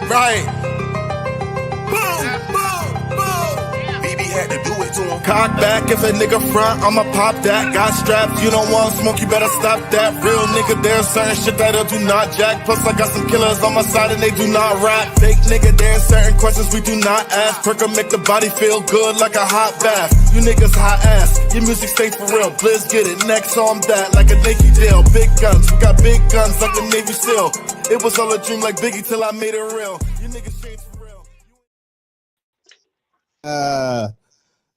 Right. Boom, boom, boom. BB had to do it to him. Cock back, if a nigga front, I'ma pop that. Got straps, you don't want smoke, you better stop that. Real nigga, there's certain shit that I do not jack. Plus I got some killers on my side and they do not rap. Fake nigga, there's certain questions we do not ask. Perka make the body feel good like a hot bath. You niggas hot ass, your music stay for real. Blizz get it, next on that like a Nike deal. Big guns, we got big guns like a Navy SEAL. It was all a dream like Biggie till I made it real. You niggas changed for real.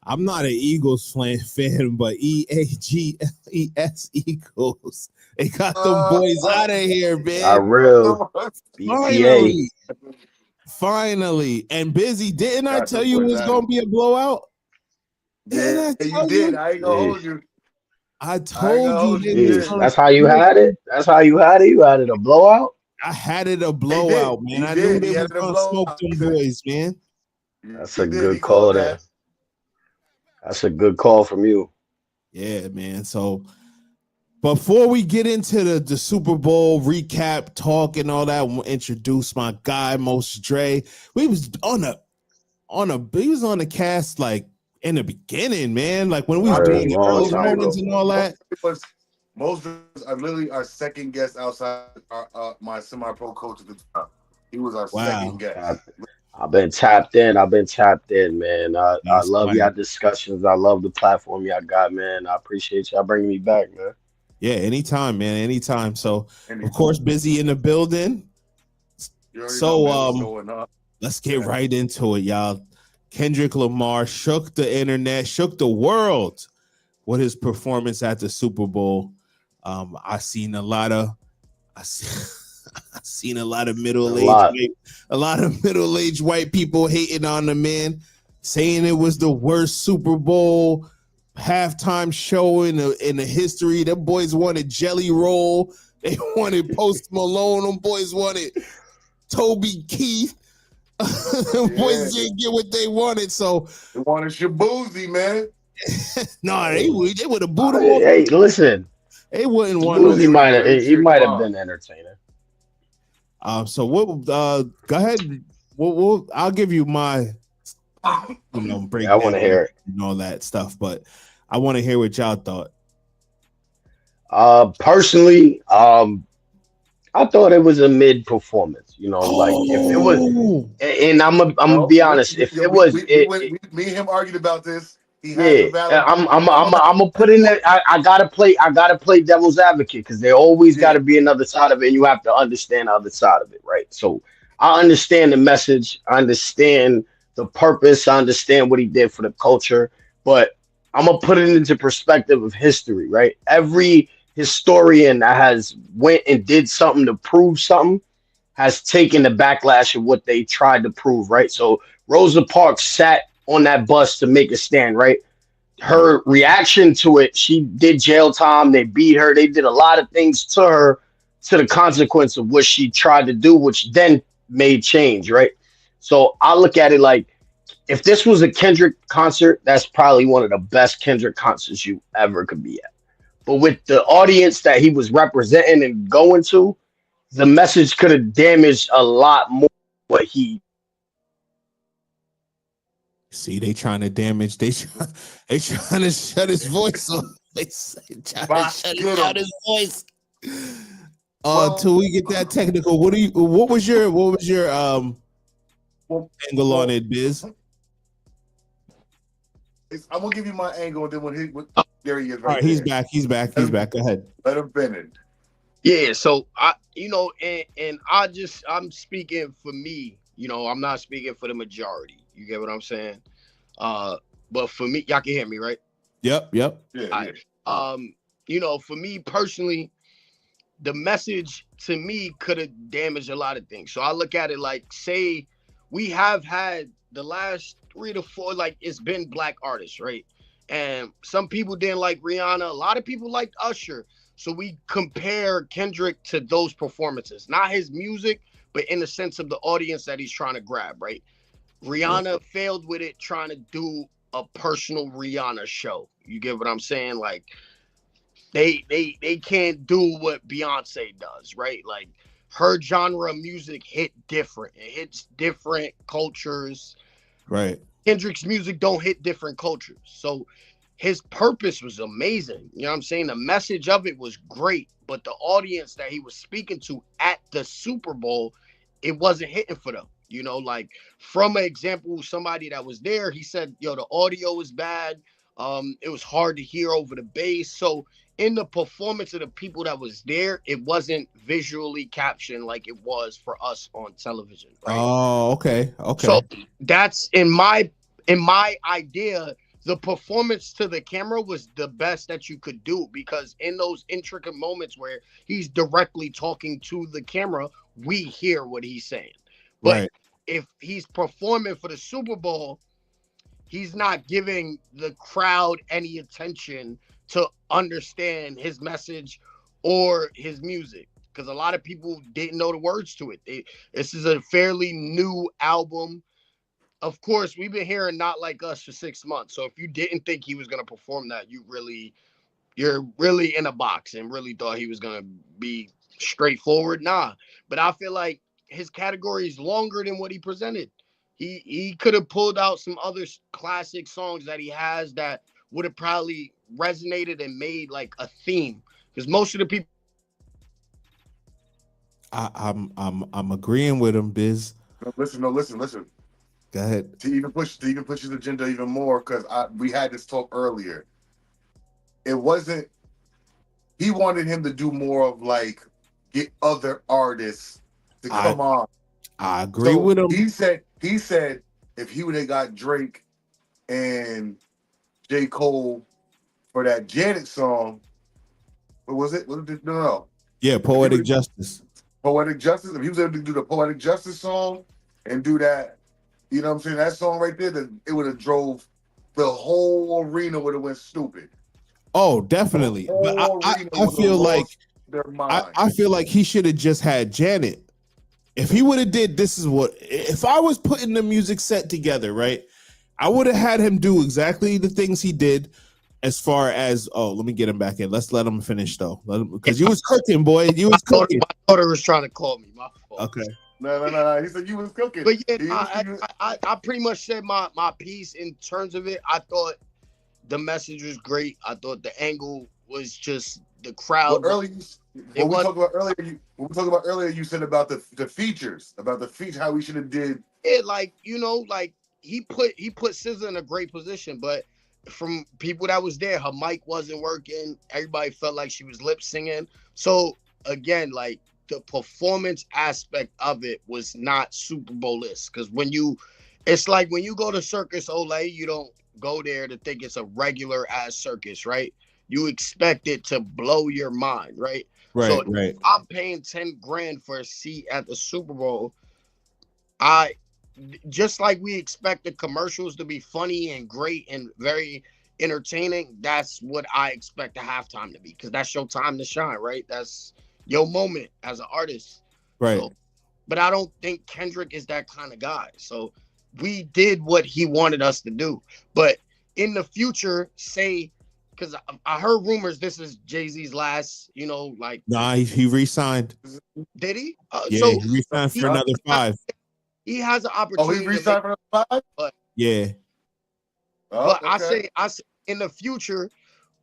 I'm not an Eagles fan, but EAGLES Eagles. They got them boys out of here, man. Not real. Finally. And Busy, didn't I tell you it was going to be a blowout? Yeah, you did. I ain't gonna hold you. I told you. That's how you had it? That's how you had it? You had it a blowout? I had it a blowout, man. I knew they was going to smoke them boys, man. That's a good call there. That's a good call from you. Yeah, man. So before we get into the Super Bowl recap talk and all that, I want to introduce my guy, Most Dre. We was on the cast like in the beginning, man. Like when we was doing the early mornings and all that. Most are literally our second guest outside my semi-pro coach at the time. He was our second guest. I've been tapped in, man. I love y'all discussions. I love the platform y'all got, man. I appreciate y'all bringing me back, man. Yeah, anytime, man, anytime. So, of course, Busy in the building. So, let's get right into it, y'all. Kendrick Lamar shook the internet, shook the world with his performance at the Super Bowl. I seen a lot of middle-aged white people hating on the man, saying it was the worst Super Bowl halftime show in the history. Them boys wanted Jelly Roll, they wanted Post Malone, them boys wanted Toby Keith. Boys didn't get what they wanted, so they wanted Shabuzi, man. No, they would have booed him. Hey, listen, they wouldn't want. He might have been entertaining. So what? Go ahead. I'll give you my, break. I want to hear it and all that stuff, but I want to hear what y'all thought. Personally, I thought it was a mid performance. Like if it was, and I'm gonna be honest, if it was, me and him argued about this. I'm gonna put in that. I gotta play devil's advocate because there always got to be another side of it, and you have to understand the other side of it, right? So I understand the message, I understand the purpose, I understand what he did for the culture, but I'm gonna put it into perspective of history, right? Every historian that has went and did something to prove something has taken the backlash of what they tried to prove, right? So Rosa Parks sat on that bus to make a stand, right? Her reaction to it, she did jail time, they beat her, they did a lot of things to her to the consequence of what she tried to do, which then made change, right? So I look at it like, if this was a Kendrick concert, that's probably one of the best Kendrick concerts you ever could be at. But with the audience that he was representing and going to, the message could have damaged a lot more what he. See, they trying to damage. They trying to shut his voice off. They trying to shut out his voice. Till we get that technical, what was your angle on it, Biz? I'm gonna give you my angle, and then there he is. All right, he's back. Go ahead. Let him finish. Yeah, so I'm speaking for me. I'm not speaking for the majority. You get what I'm saying? But for me, y'all can hear me, right? Yep. Yeah. For me personally, the message to me could have damaged a lot of things. So I look at it like, say we have had the last 3 to 4, like it's been black artists, right? And some people didn't like Rihanna. A lot of people liked Usher. So we compare Kendrick to those performances, not his music, but in the sense of the audience that he's trying to grab, right? Rihanna failed with it, trying to do a personal Rihanna show. You get what I'm saying? Like they can't do what Beyonce does, right? Like her genre of music hit different. It hits different cultures. Right. Kendrick's music don't hit different cultures. So his purpose was amazing. You know what I'm saying? The message of it was great, but the audience that he was speaking to at the Super Bowl, it wasn't hitting for them. You know, like from an example, somebody that was there, he said, yo, the audio was bad. It was hard to hear over the bass. So in the performance of the people that was there, it wasn't visually captioned like it was for us on television. Right? Oh, okay. Okay. So that's in my idea, the performance to the camera was the best that you could do, because in those intricate moments where he's directly talking to the camera, we hear what he's saying. But right. if he's performing for the Super Bowl, he's not giving the crowd any attention to understand his message or his music, because a lot of people didn't know the words to it. This is a fairly new album. Of course, we've been hearing Not Like Us for 6 months. So if you didn't think he was going to perform that, you're really in a box and really thought he was going to be straightforward. Nah, but I feel like his category is longer than what he presented. He could have pulled out some other classic songs that he has that would have probably resonated and made like a theme, because most of the people. I'm agreeing with him, Biz. No, listen. Go ahead. To even push his agenda even more, because we had this talk earlier. It wasn't. He wanted him to do more of like get other artists to come on. I agree with him. He said if he would have got Drake and J. Cole for that Janet song, what was it? No. Yeah, Poetic Justice. Poetic Justice. If he was able to do the Poetic Justice song and do that, you know what I'm saying, that song right there, then it would have drove the whole arena would have went stupid. Oh, definitely. But I feel like I feel like he should have just had Janet. If he would have did if I was putting the music set together, right, I would have had him do exactly the things he did. As far as let me get him back in. Let's let him finish though, because you was cooking, boy. You was cooking. My daughter was trying to call me. My fault. Okay. No. He said you was cooking. But yeah, I pretty much said my piece in terms of it. I thought the message was great. I thought the angle was just the crowd. When we talked about earlier, you said about the features, how we should have did it. Like, you know, like he put SZA in a great position, but from people that was there, her mic wasn't working. Everybody felt like she was lip singing. So again, like the performance aspect of it was not Super Bowl-esque, because it's like when you go to Circus Olay, you don't go there to think it's a regular ass circus, right? You expect it to blow your mind, right? Right. I'm paying $10,000 for a seat at the Super Bowl. Just like we expect the commercials to be funny and great and very entertaining, that's what I expect the halftime to be, because that's your time to shine, right? That's your moment as an artist. Right. So, but I don't think Kendrick is that kind of guy. So we did what he wanted us to do. But in the future, because I heard rumors this is Jay-Z's last, like. Nah, he re-signed. Did he? Yeah, so he re-signed for another 5. He has an opportunity. Oh, he re-signed for another 5? But, yeah. But okay. I say in the future,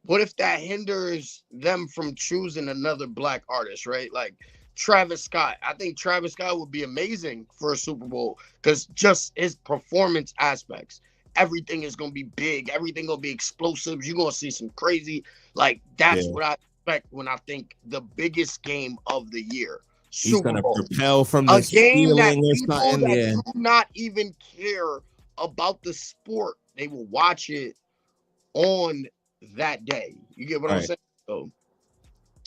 what if that hinders them from choosing another black artist, right? Like Travis Scott. I think Travis Scott would be amazing for a Super Bowl, because just his performance aspects. Everything is going to be big. Everything going to be explosive. You're going to see some crazy. Like, that's what I expect when I think the biggest game of the year. He's going to propel from the game that people that do not even care about the sport, they will watch it on that day. You get what I'm saying? So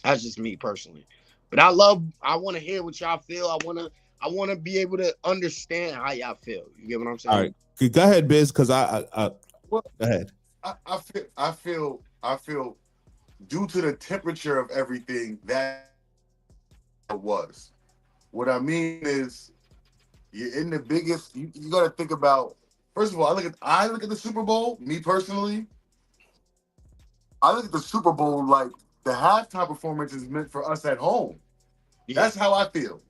that's just me personally. But I want to hear what y'all feel. I want to be able to understand how y'all feel. You get what I'm saying? All right. Go ahead, Biz, because go ahead. I feel due to the temperature of everything that was. What I mean is, you're in the biggest. You got to think about. First of all, I look at the Super Bowl. Me personally, I look at the Super Bowl like the halftime performance is meant for us at home. Yeah. That's how I feel.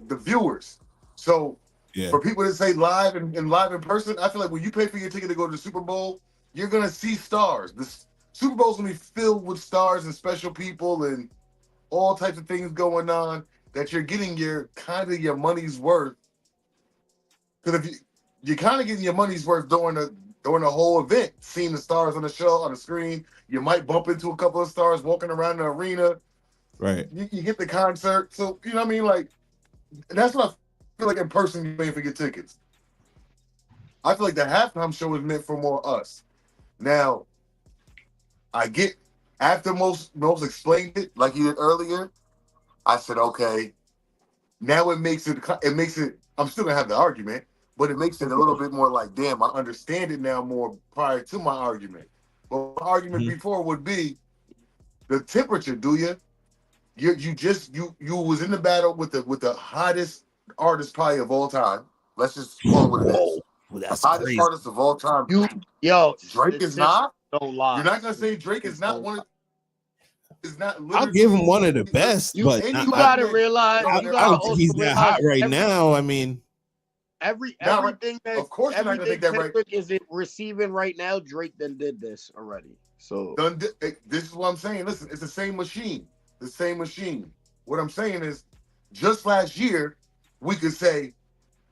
the viewers. So Yeah. for people that say live and live in person, I feel like when you pay for your ticket to go to the Super Bowl, you're gonna see stars. The Super Bowl's gonna be filled with stars and special people and all types of things going on that you're getting your kind of your money's worth. Because if you're kind of getting your money's worth during the whole event, seeing the stars on the show on the screen, you might bump into a couple of stars walking around the arena. Right. You get the concert, so you know what I mean. Like that's what I feel like in person. You pay for your tickets. I feel like the halftime show is meant for more us. Now, I get after most explained it like you did earlier. I said, okay, now it makes it. I'm still gonna have the argument, but it makes it a little bit more like, damn, I understand it now more prior to my argument. But my argument before would be the temperature. Do you? You was in the battle with the hottest artist probably of all time. Let's just call it what it is. That's the hottest crazy. artist of all time. the Drake is not. Don't lie. You're not gonna say Drake is not one. Is not. I'll give him one of the best, but you gotta realize. I don't think he's that hot right now. I mean, everything that of course you're not gonna think that right. Kendrick is receiving right now. Drake then did this already. So this is what I'm saying. Listen, it's the same machine. The same machine. What I'm saying is, just last year, we could say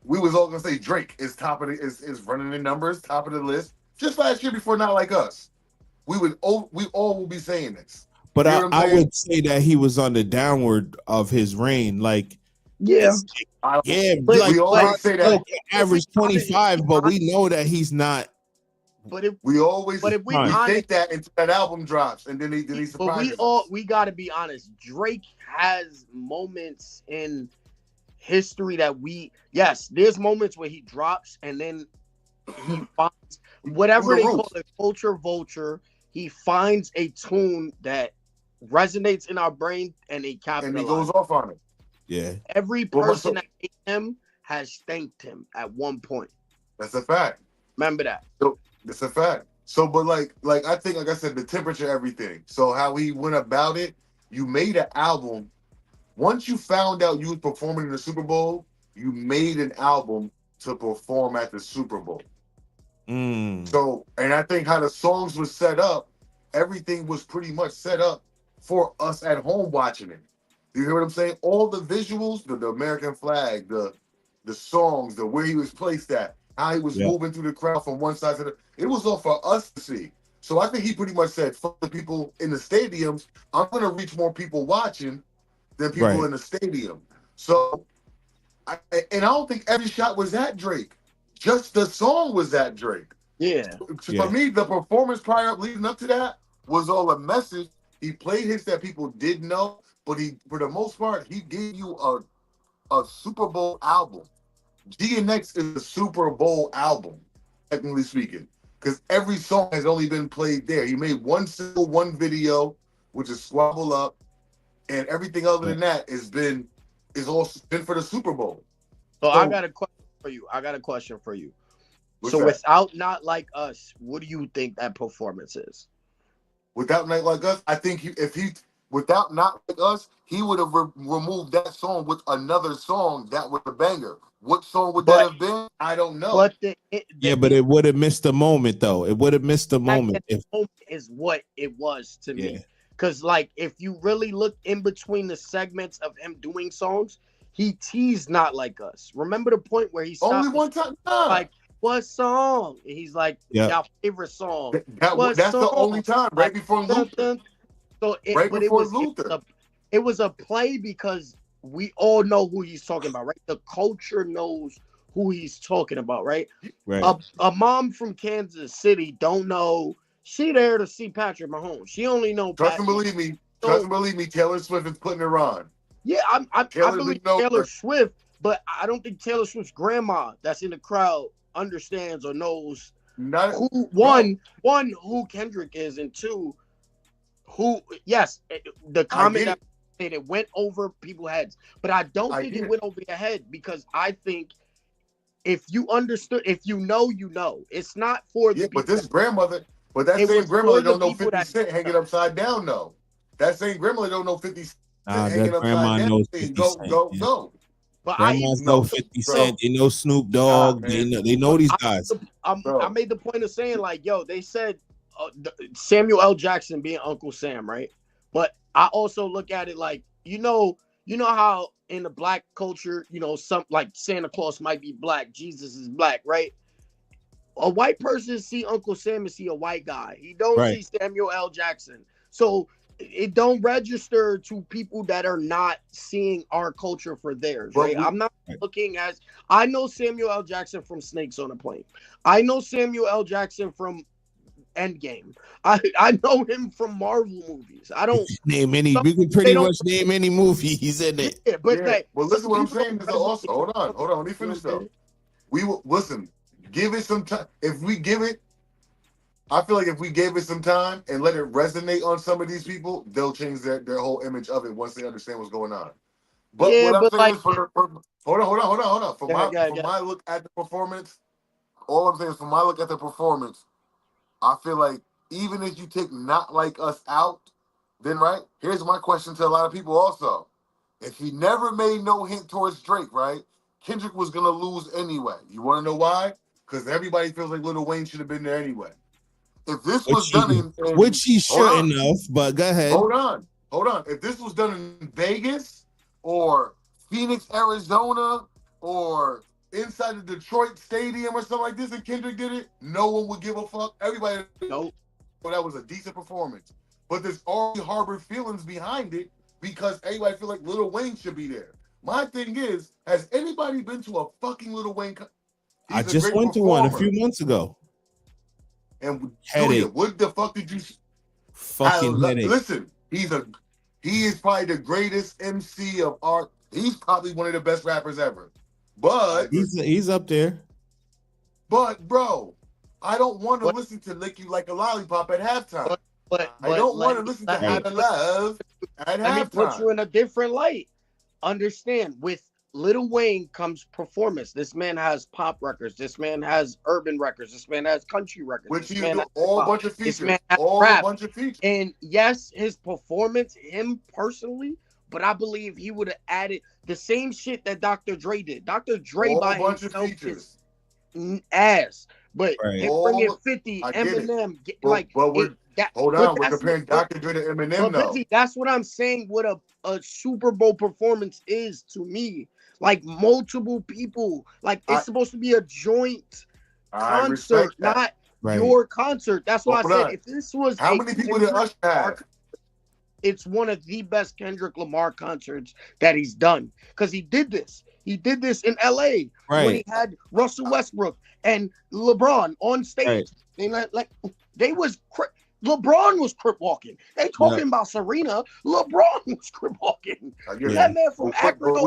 we was all gonna say Drake is top of is running the numbers, top of the list. Just last year before Not Like Us, we all will be saying this. But you know I would say that he was on the downward of his reign. Like, yeah, like we always say that average 25, but we know that he's not. But if we think that until that album drops, and then he surprises us. We got to be honest. Drake has moments in history that there's moments where he drops and then he finds whatever they call it, culture vulture. He finds a tune that resonates in our brain and they capitalize. And he goes off on it. Yeah. Every person that hates him has thanked him at one point. That's a fact. Remember that. So, it's a fact. So, but like I think, like I said, the temperature, everything. So how he went about it, you made an album. Once you found out you was performing in the Super Bowl, you made an album to perform at the Super Bowl. So, and I think how the songs were set up, everything was pretty much set up for us at home watching it. You hear what I'm saying? All the visuals, the American flag, the songs, the where he was placed at, how he was moving through the crowd from one side to the, it was all for us to see. So I think he pretty much said, fuck the people in the stadiums, I'm going to reach more people watching than people in the stadium. So, I don't think every shot was at Drake. Just the song was at Drake. Yeah. For me, the performance prior leading up to that was all a message. He played hits that people did know, but for the most part, he gave you a Super Bowl album. DNX is a Super Bowl album, technically speaking, because every song has only been played there. He made one video, which is Squabble Up, and everything other than that is all been for the Super Bowl. So I got a question for you. So that? Without Not Like Us, what do you think that performance is? Without Not Like Us, I think without Not Like Us, he would have removed that song with another song that was a banger. What song would that have been? I don't know. But but it would have missed the moment, though. It would have missed the moment. Is what it was to me. Because, like, if you really look in between the segments of him doing songs, he teased Not Like Us. Remember the point where he stopped? Only one time? Nah. Like, what song? And he's like, your favorite song. That's song? The only time, right before Luther. It was a play because we all know who he's talking about, right? The culture knows who he's talking about, right? A mom from Kansas City don't know. She there to see Patrick Mahomes. She only know. Trust and believe me. Taylor Swift is putting her on. Yeah, I believe Taylor Swift, but I don't think Taylor Swift's grandma that's in the crowd understands or knows who Kendrick is, and two, the comment that said it went over people's heads, but I don't think it went over your head because I think if you understood, if you know, you know. It's not for the but this grandmother, but that same grandmother don't know 50 Cent hanging upside down, though. That same grandmother don't know 50 Cent hanging upside down. Knows 50 Cent, go. But Grandmas No, know 50 bro. Cent. They know Snoop Dogg. man. They know these guys. I Bro. made the point of saying, like, yo, they said Samuel L. Jackson being Uncle Sam, right? But I also look at it like, you know how in the black culture, some like Santa Claus might be black, Jesus is black, right? A white person see Uncle Sam and see a white guy. He don't Right. see Samuel L. Jackson. So it don't register to people that are not seeing our culture for theirs, right? I'm not looking as I know Samuel L. Jackson from Snakes on a Plane. I know Samuel L. Jackson from Endgame. I know him from Marvel movies. I don't name any. We can pretty much name any movie he's in it. Yeah, but Yeah. Well, listen, what I'm saying is also. Hold on. Let me finish though. We will listen. Give it some time. If we give it, I feel like if we gave it some time and let it resonate on some of these people, they'll change their whole image of it once they understand what's going on. But Yeah, what I'm but saying like- is, hold on. For Yeah. my look at the performance, all I'm saying is, for my look at the performance, I feel like even if you take Not Like Us out, then right here's my question to a lot of people also: if he never made no hint towards Drake, right, Kendrick was gonna lose anyway. You want to know why? Because everybody feels like Lil Wayne should have been there anyway. If this was done in which he shouldn't have, but go ahead. Hold on. If this was done in Vegas or Phoenix, Arizona, or inside the Detroit Stadium or something like this, and Kendrick did it, no one would give a fuck. Everybody, Nope. well, that was a decent performance. But there's already harbored feelings behind it because everybody feel like Lil Wayne should be there. My thing is, has anybody been to a fucking Lil Wayne? I just went to one a few months ago. And Headache. Julia, what the fuck did you? Fucking headache. Listen, he is probably the greatest MC of art. He's probably one of the best rappers ever. But he's up there. But bro, I don't want to listen to "Lick You Like a Lollipop" at halftime. But I don't want to listen to "Out of Love" at halftime. Let me put you in a different light. Understand, with Lil Wayne comes performance. This man has pop records. This man has urban records. This man has country records. Which this he man do has all pop. bunch of This features. man has All rap. a bunch of features. And yes, his performance, him personally, but I believe he would have added the same shit that Dr. Dre did. Dr. Dre All by a bunch himself of features. is ass. But Right. him bringing 50, I get it. Eminem, But we're hold on. We're comparing Dr. Dre to Eminem, though. Busy, that's what I'm saying. What a Super Bowl performance is to me. Like multiple people. Like it's supposed to be a joint concert, not your concert. That's why I said if this was how many people did Usher have? It's one of the best Kendrick Lamar concerts that he's done because he did this. He did this in LA when he had Russell Westbrook and LeBron on stage. LeBron was crip walking. They talking about Serena. LeBron was crip walking. That man from Akron,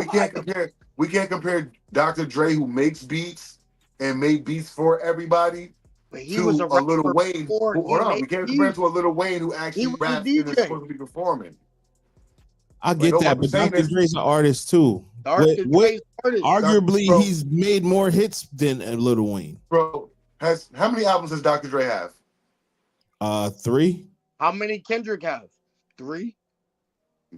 we can't compare Dr. Dre, who makes beats and made beats for everybody, to a Lil Wayne. Hold on, we can't compare to a Lil Wayne who actually raps and is supposed to be performing. I get that, but Dr. Dre's an artist too. Arguably, he's made more hits than Lil Wayne. Bro, how many albums does Dr. Dre have? 3. How many Kendrick have? 3?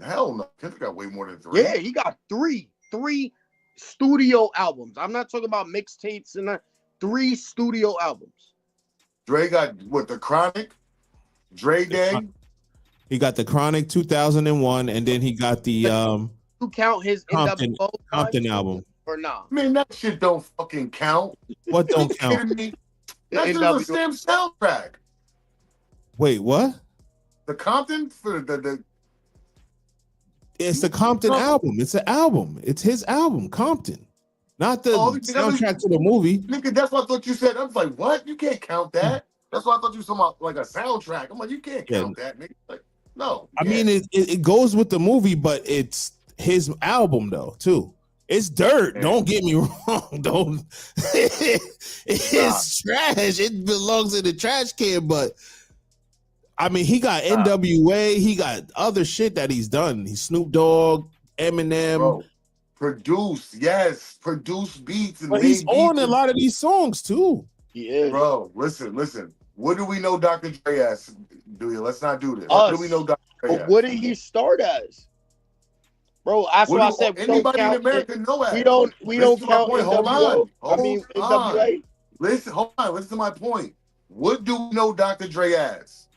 Hell no. Kendrick got way more than 3. Yeah, he got 3. 3 studio albums. I'm not talking about mixtapes and that. 3 studio albums. Dre got what? The Chronic, Dre Day. He got the Chronic 2001, and then he got the You count his Compton album or not? Man, that shit don't fucking count. What don't count? Kidding me? That's just a damn soundtrack. Wait, what? The Compton for the It's the Compton album. It's an album. It's his album, Compton. Not the soundtrack to the movie. Nigga, that's what I thought you said. I was like, what? You can't count that. That's why I thought you were talking about like a soundtrack. I'm like, you can't count that, nigga. Like, no. I mean, it goes with the movie, but it's his album though, too. It's dirt. Yeah. Don't get me wrong. Don't. It's trash. It belongs in the trash can, but I mean, he got NWA. He got other shit that he's done. He's Snoop Dogg, Eminem. Bro, produce beats. And but he's on a lot of these songs too. He is. Bro, listen. What do we know Dr. Dre as? Let's not do this. What do we know Dr. Dre as? What did he start as? Bro, that's What why I do said we don't anybody in count. America know that? We don't Listen to my count point. Hold NWO. on. I mean Hold on. NWA. Listen, hold on. Listen to my point. What do we know Dr. Dre as?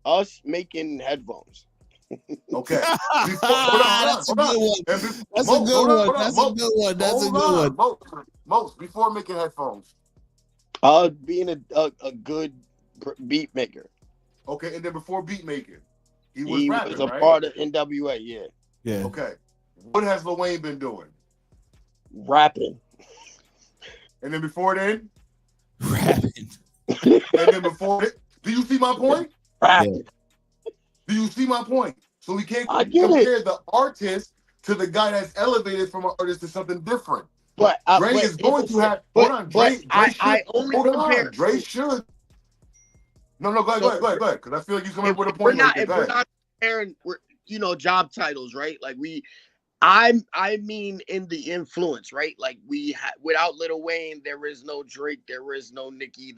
Us making headphones. Okay. Hold on. That's a good one. That's a Most, good hold on, one. hold on. That's a good one. That's a Hold good one. on. Most before making headphones. Being a good beat maker. Okay, and then before beat making, he was He rapping, was a right? part of NWA, yeah. Yeah. Okay. What has Lil Wayne been doing? Rapping. And then before then? Rapping. And then before it? Do you see my point? Rapping. Do you see my point? So we can't I get compare the artist to the guy that's elevated from an artist to something different. But Dre is going to have. But, Hold on, Dre. I only hold compare. on, Dre should. No, go ahead. Because I feel like you coming up with a We're point. not, Like if we're not comparing, job titles, right? Like I mean, in the influence, right? Like without Lil Wayne, there is no Drake, there is no Nicki.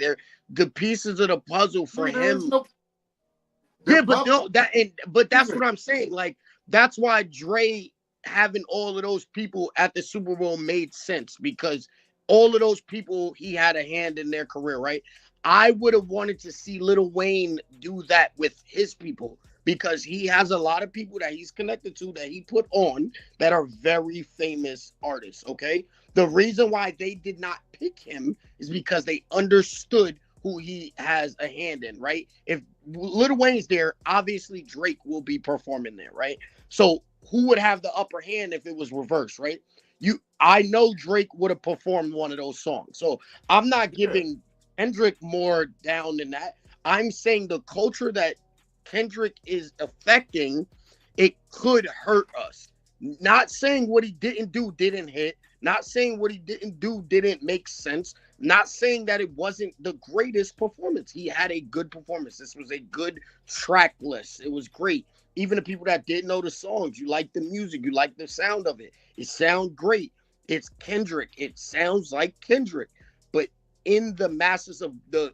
The pieces of the puzzle for him. But that's what I'm saying. Like that's why Dre having all of those people at the Super Bowl made sense, because all of those people, he had a hand in their career, right? I would have wanted to see Lil Wayne do that with his people, because he has a lot of people that he's connected to that he put on that are very famous artists, okay? The reason why they did not pick him is because they understood who he has a hand in, right? If Lil Wayne's there, obviously Drake will be performing there, right? So who would have the upper hand if it was reversed, right? I know Drake would have performed one of those songs. So I'm not giving Kendrick more down than that. I'm saying the culture that Kendrick is affecting, it could hurt us. Not saying what he didn't do didn't hit. Not saying what he didn't do didn't make sense. Not saying that it wasn't the greatest performance. He had a good performance. This was a good track list. It was great. Even the people that didn't know the songs, you like the music, you like the sound of it. It sounds great. It's Kendrick. It sounds like Kendrick. But in the masses of the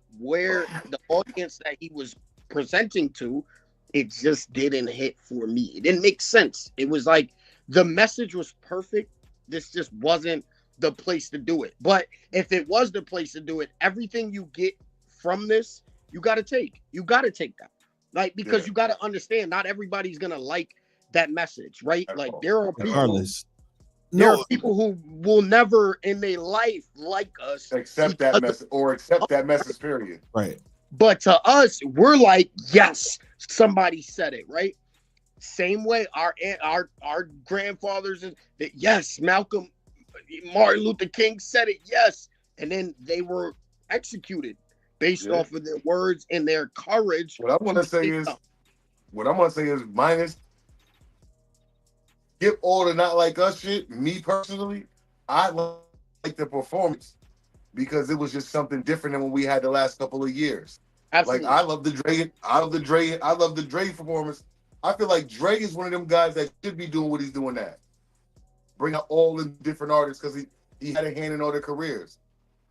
audience that he was presenting to, it just didn't hit for me. It didn't make sense. It was like the message was perfect. This just wasn't the place to do it. But if it was the place to do it, everything you get from this, you got to take. You got to take that. Like, because you got to understand, not everybody's going to like that message, right? Like, there are people, who will never in their life like us. Accept that message, or accept that message, period. Right. But to us, we're like, yes, somebody said it, right? Same way our grandfathers, that yes, Malcolm, Martin Luther King said it, yes. And then they were executed based off of their words and their courage. What I'm gonna say is minus skip all the not like us shit. Me personally, I like the performance because it was just something different than what we had the last couple of years. Absolutely. Like I love the Dre performance. I feel like Dre is one of them guys that should be doing what he's doing now. Bring out all the different artists because he had a hand in all their careers.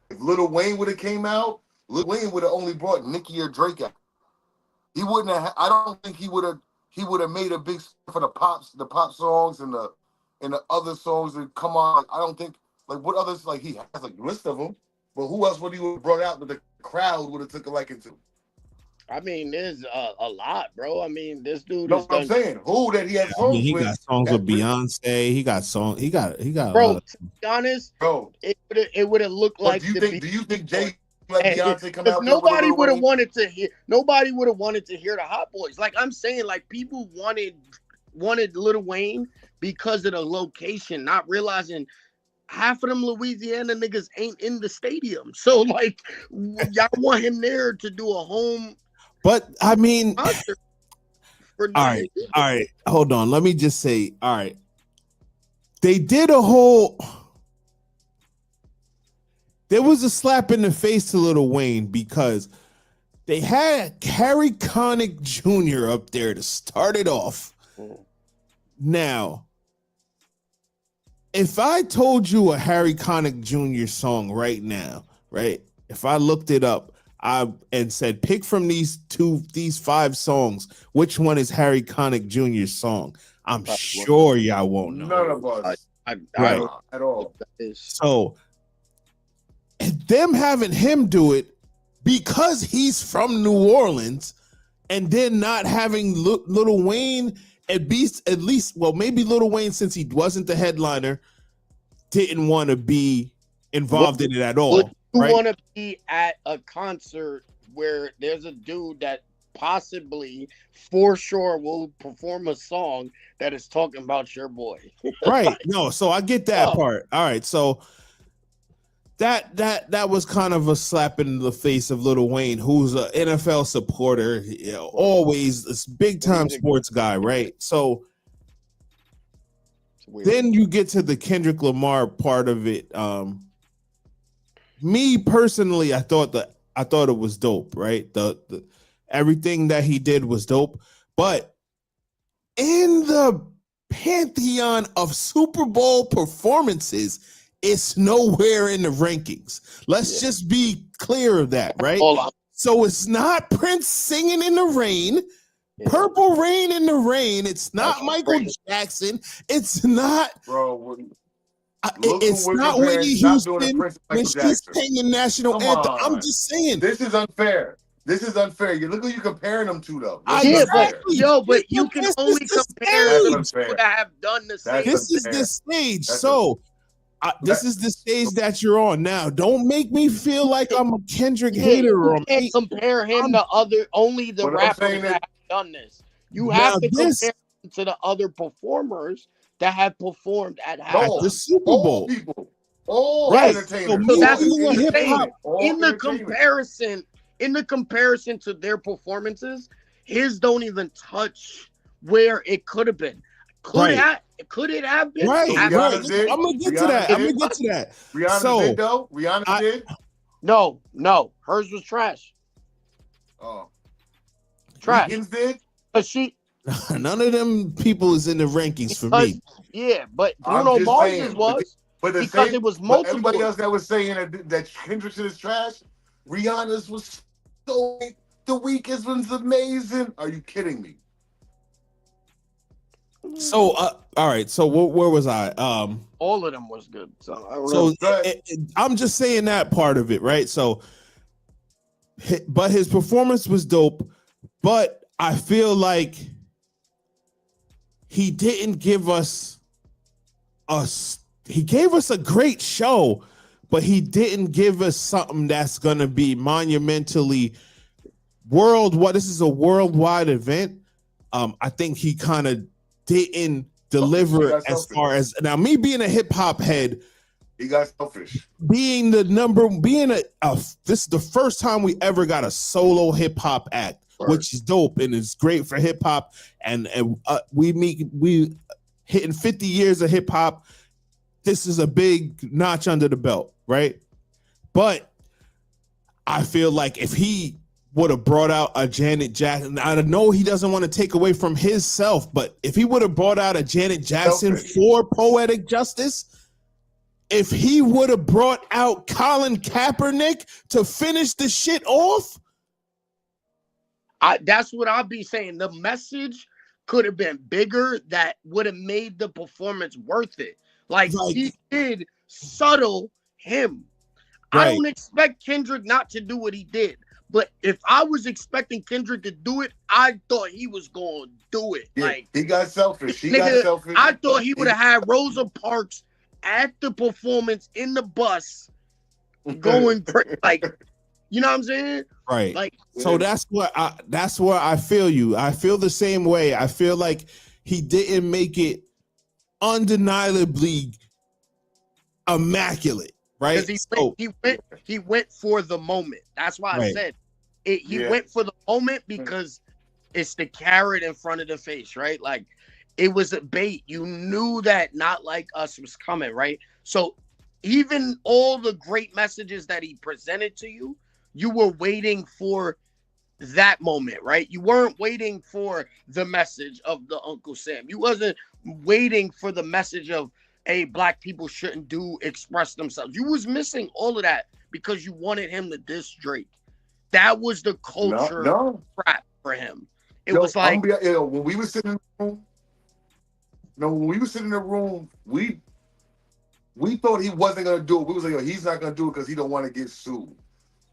If Lil Wayne would have came out, Lil Wayne would have only brought Nicki or Drake out. He wouldn't have. I don't think he would have made a big for the pop songs and the other songs that come on. Like, I don't think like what others like he has a list of them, but who else would he have brought out that the crowd would have took a liking to? I mean, there's a lot, bro. I mean, this dude. No, I'm saying who that he had songs he with. got songs with Beyonce. He got songs. He got. Bro, to be honest, bro, it would have looked like. Do you think Jay let Beyonce come out? Nobody would have wanted to hear. Nobody would have wanted to hear the Hot Boys. Like I'm saying, like people wanted Lil Wayne because of the location, not realizing half of them Louisiana niggas ain't in the stadium. So like, y'all want him there to do a home. But I mean, all right. Hold on. Let me just say, all right. They did a whole. There was a slap in the face to Lil Wayne because they had Harry Connick Jr. up there to start it off. Now, if I told you a Harry Connick Jr. song right now, right? If I looked it up, and said, pick from these 5 songs, which one is Harry Connick Jr.'s song? I'm sure y'all won't know. None of us. I Right. don't At all. So them having him do it because he's from New Orleans, and then not having Lil Wayne at least, well, maybe Lil Wayne, since he wasn't the headliner, didn't want to be involved in it at all. Would you right? want to be at a concert where there's a dude that possibly, for sure, will perform a song that is talking about your boy? Right. No, so I get that part. All right. So that was kind of a slap in the face of Lil Wayne, who's an NFL supporter, you know, always this big time sports guy, right? So then you get to the Kendrick Lamar part of it. Me personally, I thought it was dope, right? The everything that he did was dope, but in the pantheon of Super Bowl performances, it's nowhere in the rankings. Let's just be clear of that, right? So it's not Prince singing in the rain, Purple Rain in the Rain. It's not Michael Jackson. It's not, bro. It's not Whitney Houston when she's singing national anthem. I'm just saying. This is unfair. This is unfair. You look who you comparing them to, though. But you can only compare people that have done the same. This is the stage. So this is the stage that you're on now. Don't make me feel like I'm a Kendrick hater. You can't compare him to only the rappers that have done this. You have to compare him to the other performers that have performed at the Super Bowl. All entertainers. So that's what I'm saying. In the comparison to their performances, his don't even touch where it could have been. Could it have been? Right. I'm gonna get to that. Rihanna did though. Rihanna did. No. Hers was trash. Oh. Trash. Weekends did. But none of them people is in the rankings for me. Yeah, but Bruno Mars's was. But because it was multiple. Everybody else that was saying that Kendrick's is trash, Rihanna's was so. The Weeknd's was amazing. Are you kidding me? So all right. So where was I? All of them was good. So I don't know. I'm just saying that part of it, right? So, but his performance was dope. But I feel like he didn't give us he gave us a great show, but he didn't give us something that's going to be monumentally worldwide. This is a worldwide event. I think he kind of didn't deliver as far as, now me being a hip hop head, he got selfish. Being this is the first time we ever got a solo hip hop act, which is dope and it's great for hip hop. And we hitting 50 years of hip hop. This is a big notch under the belt, right? But I feel like if he would have brought out a Janet Jackson, I know he doesn't want to take away from his self, but if he would have brought out a Janet Jackson for Poetic Justice, if he would have brought out Colin Kaepernick to finish the shit off, that's what I'll be saying. The message could have been bigger, that would have made the performance worth it. Like he did subtle him. I don't expect Kendrick not to do what he did. But if I was expecting Kendrick to do it, I thought he was going to do it. Yeah, like he got selfish. I thought he would have had Rosa Parks at the performance in the bus going like, you know what I'm saying? Right. Like, so that's where I feel you. I feel the same way. I feel like he didn't make it undeniably immaculate, right? He went for the moment. That's why I said it. He went for the moment because it's the carrot in front of the face, right? Like it was a bait. You knew that Not Like Us was coming, right? So even all the great messages that he presented to you, you were waiting for that moment, right? You weren't waiting for the message of the Uncle Sam. You wasn't waiting for the message of, hey, black people shouldn't express themselves. You was missing all of that because you wanted him to diss Drake. That was the culture trap for him. It was like when we were sitting in the room, No, when we were sitting in the room, we thought he wasn't gonna do it. We was like, yo, he's not gonna do it because he don't want to get sued.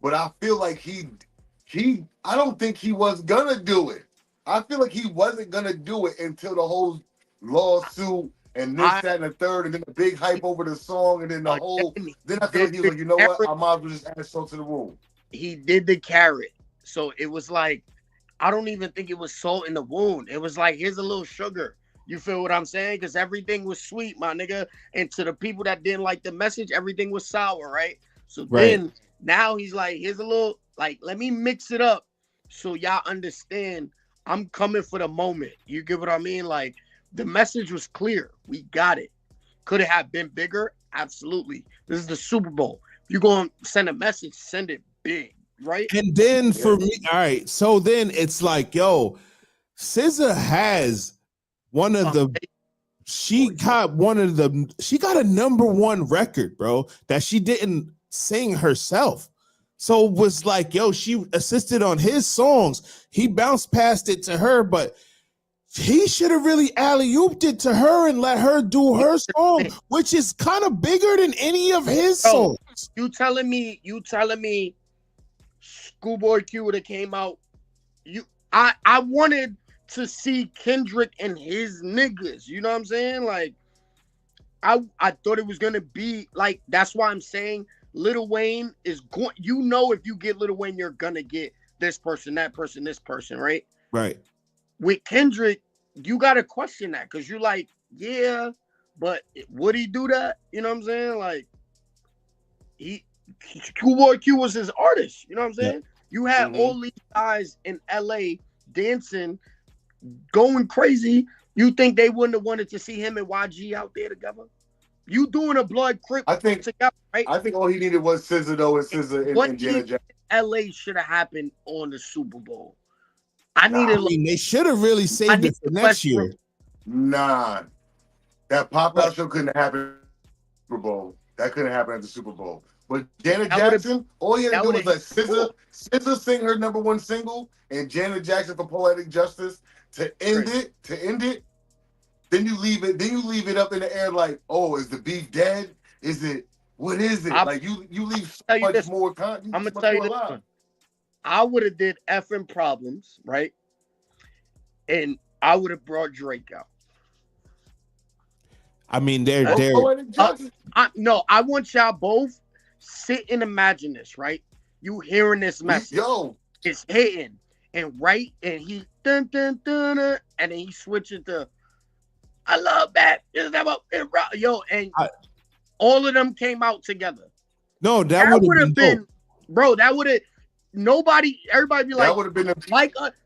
But I feel like I don't think he was gonna do it. I feel like he wasn't gonna do it until the whole lawsuit and this, that, and the third, and then the big hype over the song, and then the whole. Then I feel like he was like, you know what? I might as well just add salt to the room. He did the carrot, so it was like, I don't even think it was salt in the wound. It was like, here's a little sugar. You feel what I'm saying? Because everything was sweet, my nigga. And to the people that didn't like the message, everything was sour, right? So then now he's like, here's a little, like, let me mix it up so y'all understand I'm coming for the moment. You get what I mean? Like, the message was clear. We got it. Could it have been bigger? Absolutely. This is the Super Bowl. If you're going to send a message, send it big, right? And then for me, all right, so then it's like, yo, SZA has one of the, she got a #1 record, bro, that she didn't sing herself. So it was like, yo, she assisted on his songs. He bounced past it to her, but he should have really alley-ooped it to her and let her do her song, which is kind of bigger than any of his songs. You telling me Schoolboy Q would have came out? I wanted to see Kendrick and his niggas. You know what I'm saying? Like, I thought it was gonna be like, that's why I'm saying Lil Wayne is going. You know, if you get Lil Wayne, you're gonna get this person, that person, this person, right? Right. With Kendrick, you gotta question that because you're like, yeah, but would he do that? You know what I'm saying? Like, Schoolboy Q was his artist. You know what I'm saying? Yeah. You had all these guys in LA dancing, going crazy. You think they wouldn't have wanted to see him and YG out there together? You doing a blood crip together, right? I think all he needed was SZA though, and SZA and Janet Jackson. LA should have happened on the Super Bowl. They should have really saved it for next year. Nah, that pop-out show couldn't happen at the Super Bowl. That couldn't happen at the Super Bowl. But Janet Jackson, all he had to do was let SZA sing her #1 single, and Janet Jackson for Poetic Justice to end it. Then you leave it up in the air like, oh, is the beef dead? Is it, what is it? Like you leave so much more content. I'm gonna tell you this one. I would have did effing Problems, right? And I would have brought Drake out. I mean, they're no, I want y'all both sit and imagine this, right? You hearing this message. It's hitting. And he dun dun dun, and then he switches to I love that. Yo, and all of them came out together. No, that would have been bro. That would have everybody be like, that would have been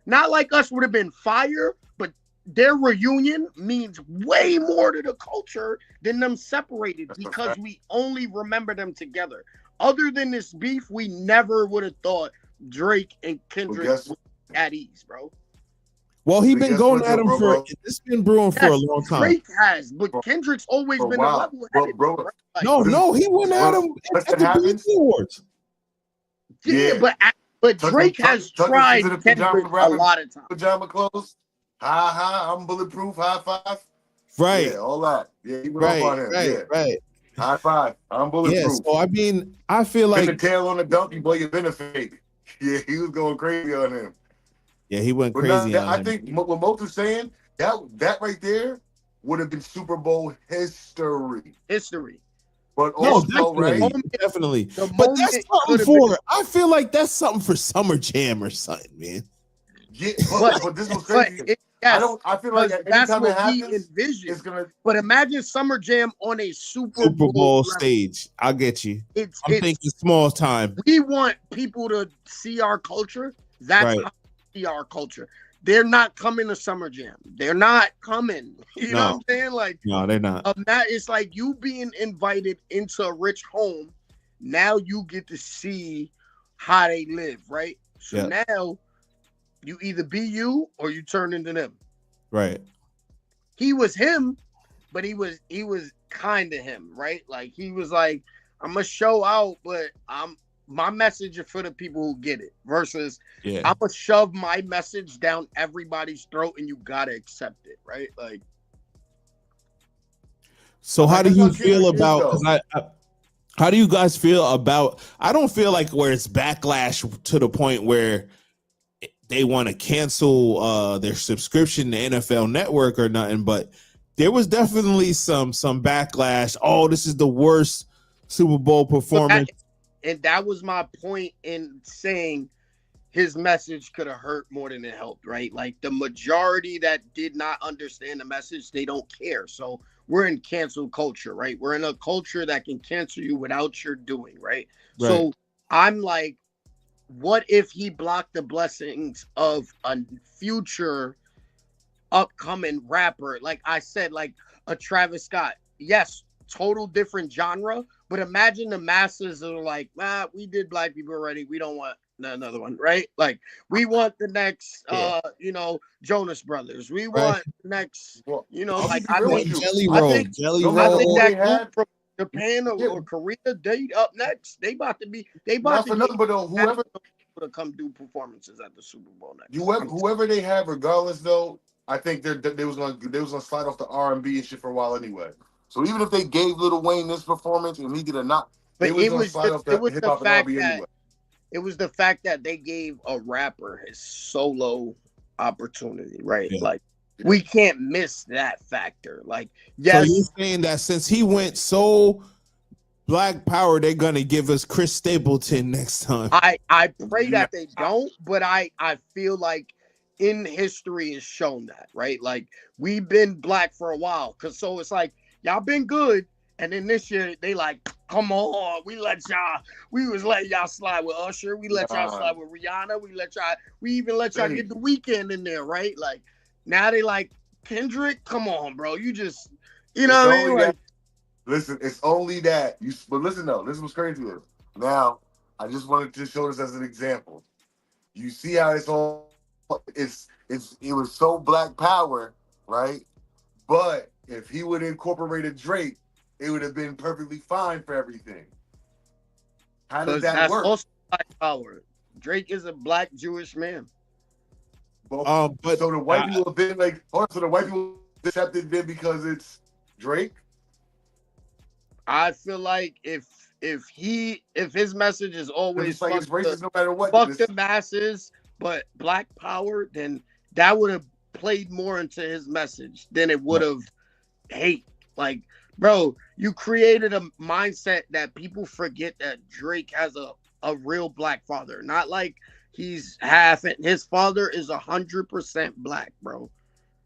not like us would have been fire, but their reunion means way more to the culture than them separated because we only remember them together. Other than this beef, we never would have thought Drake and Kendrick were at ease, bro. Well, he been going at him it's been brewing for a long time. Drake has, but Kendrick's always been a level-headed. Bro. No, he went at him at the BET Awards. Yeah, but Drake has tried Kendrick a lot of times. Pajama clothes, I'm bulletproof, high five. Right. Yeah, all that. Yeah, he went up on him. Right. High five, I'm bulletproof. Yeah, so I mean, I feel like the tail on the donkey, boy, you've been a fake. Yeah, he was going crazy on him. Yeah, he went crazy on him. I think what Mo's is saying, that right there would have been Super Bowl history. But also, definitely. But that's something for, I feel like that's something for Summer Jam or something, man. Yeah, but this was crazy. I feel like that's anytime what it happens, it's gonna. But imagine Summer Jam on a Super Bowl stage. I get you. I'm thinking small time. We want people to see our culture. That's how we see our culture. They're not coming to Summer Jam. They're not coming. You know what I'm saying? Like, no, they're not. It's like you being invited into a rich home. Now you get to see how they live, right? So now you either be you or you turn into them. Right. He was him, but he was kind of him, right? Like he was like, I'm gonna show out, but my message is for the people who get it. Versus, I'm gonna shove my message down everybody's throat, and you gotta accept it, right? Like, So how do That's you how feel Kendrick is, about? though. Because how do you guys feel about? I don't feel like where it's backlash to the point where they want to cancel their subscription to NFL Network or nothing, but there was definitely some backlash. Oh, this is the worst Super Bowl performance. And that was my point in saying his message could have hurt more than it helped, right? Like the majority that did not understand the message, they don't care. So we're in cancel culture, right? We're in a culture that can cancel you without your doing, right? So I'm like, what if he blocked the blessings of a future upcoming rapper? Like I said, like a Travis Scott. Yes, total different genre, but imagine the masses are like, we did Black people already. We don't want another one, right? Like we want the next Jonas Brothers. We want next, like I think Jelly Roll. I think that group from Japan or Korea, they up next. They about to whoever to come do performances at the Super Bowl next. Whoever they have, regardless though, I think they was gonna slide off the R&B and shit for a while anyway. So even if they gave Lil Wayne this performance and he did not, but it was the fact that anyway. It was the fact that they gave a rapper his solo opportunity, right? Yeah. Like we can't miss that factor. Like, yes. So you're saying that since he went so Black Power, they're gonna give us Chris Stapleton next time. I pray that they don't, but I feel like in history is shown that, right? Like we've been Black for a while, so it's like y'all been good, and then this year they like, come on, we was letting y'all slide with Usher, we let y'all slide with Rihanna, we even let y'all get the Weeknd in there, right? Like now they like Kendrick, come on, bro, you just what I mean? Like, listen, it's only that. But listen though, this was crazy. Now, I just wanted to show this as an example. You see how it was so Black Power, right? But if he would have incorporated Drake, it would have been perfectly fine for everything. How does that work? Also Black Power. Drake is a Black Jewish man. But so the white people have been like, so the white people accepted it because it's Drake. I feel like if his message is always like it's racist no matter what, fuck the masses, but Black Power, then that would have played more into his message than it would have hate. Like, bro, you created a mindset that people forget that Drake has a real Black father, not like he's half. His father is 100% Black, bro.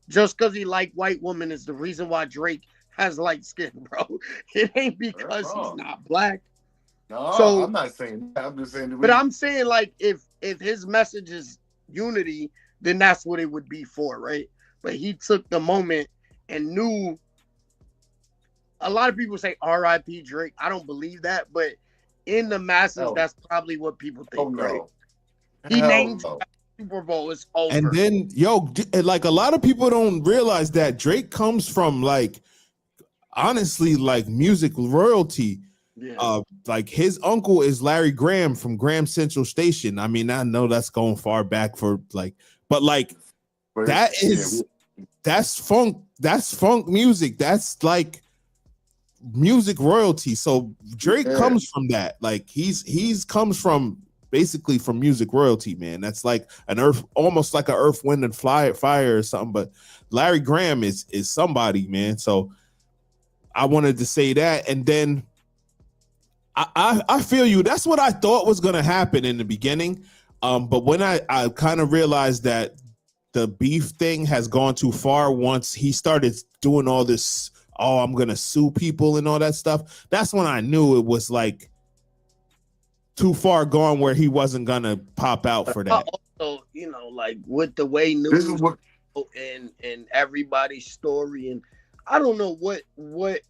Just because he like white women is the reason why Drake has light skin, bro. It ain't because he's not Black. No, so, I'm not saying that. I'm just saying. But I'm saying, like, if his message is unity, then that's what it would be for, right? But he took the moment and knew. A lot of people say R.I.P. Drake. I don't believe that, but in the masses, that's probably what people think, right? He named Super Bowl. It's over. And then, like a lot of people don't realize that Drake comes from like, honestly, like music royalty. Yeah. Like his uncle is Larry Graham from Graham Central Station. I mean, I know that's going far back for like, but like that's funk music. That's like music royalty. So Drake comes from that. Like he's comes from basically from music royalty, man. That's like almost like an Earth, Wind, and Fire or something. But Larry Graham is somebody, man. So I wanted to say that, and then I feel you. That's what I thought was going to happen in the beginning. But when I kind of realized that the beef thing has gone too far once he started doing all this, I'm going to sue people and all that stuff. That's when I knew it was like too far gone where he wasn't going to pop out for that. Also, like with the way news and everybody's story, and I don't know what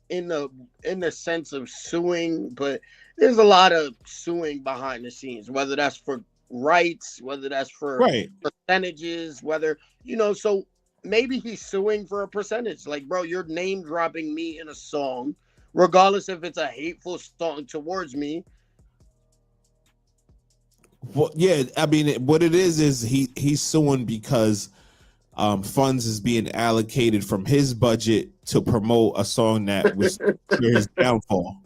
in the sense of suing, but there's a lot of suing behind the scenes, whether that's for rights, whether that's for percentages, whether, so maybe he's suing for a percentage. Like, bro, you're name dropping me in a song, regardless if it's a hateful song towards me. Well, yeah, I mean, what it is he's suing because funds is being allocated from his budget to promote a song that was his downfall.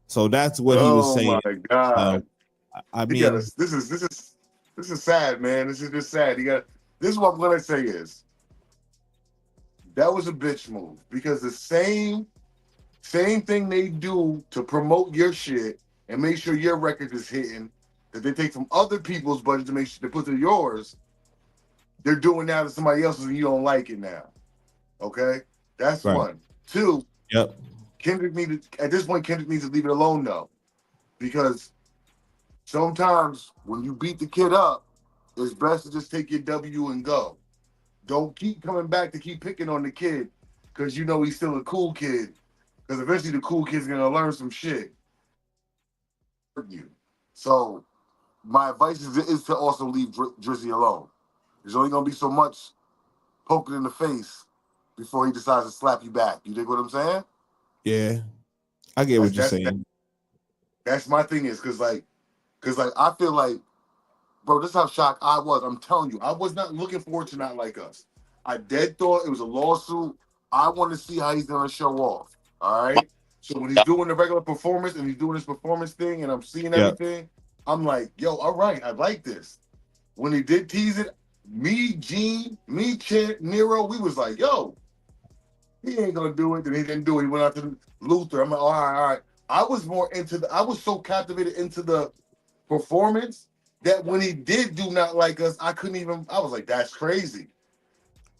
So that's what he was saying. Oh my God. I mean, this is sad, man. This is just sad. This is what I'm gonna say is that was a bitch move because the same thing they do to promote your shit and make sure your record is hitting that they take from other people's budget to make sure they put to yours. They're doing now to somebody else's and you don't like it now. Okay, that's right. one. Two. Yep. Kendrick needs to leave it alone though, because sometimes when you beat the kid up, it's best to just take your W and go. Don't keep coming back to keep picking on the kid because you know he's still a cool kid. Because eventually the cool kid's gonna learn some shit. So my advice is to also leave Drizzy alone. There's only gonna be so much poking in the face before he decides to slap you back. You dig what I'm saying? Yeah, I get what you're saying. That's my thing is because I feel like, bro, this is how shocked I was. I'm telling you, I was not looking forward to Not Like Us. I dead thought it was a lawsuit. I want to see how he's gonna show off. All right. So when he's doing the regular performance and he's doing his performance thing, and I'm seeing everything, I'm like, yo, all right, I like this. When he did tease it, me, Gene, me, Chant, Nero, we was like, yo, he ain't gonna do it. Then he didn't do it. He went out to Luther. I'm like, all right. I was so captivated into the performance that when he did do Not Like Us, I was like, that's crazy.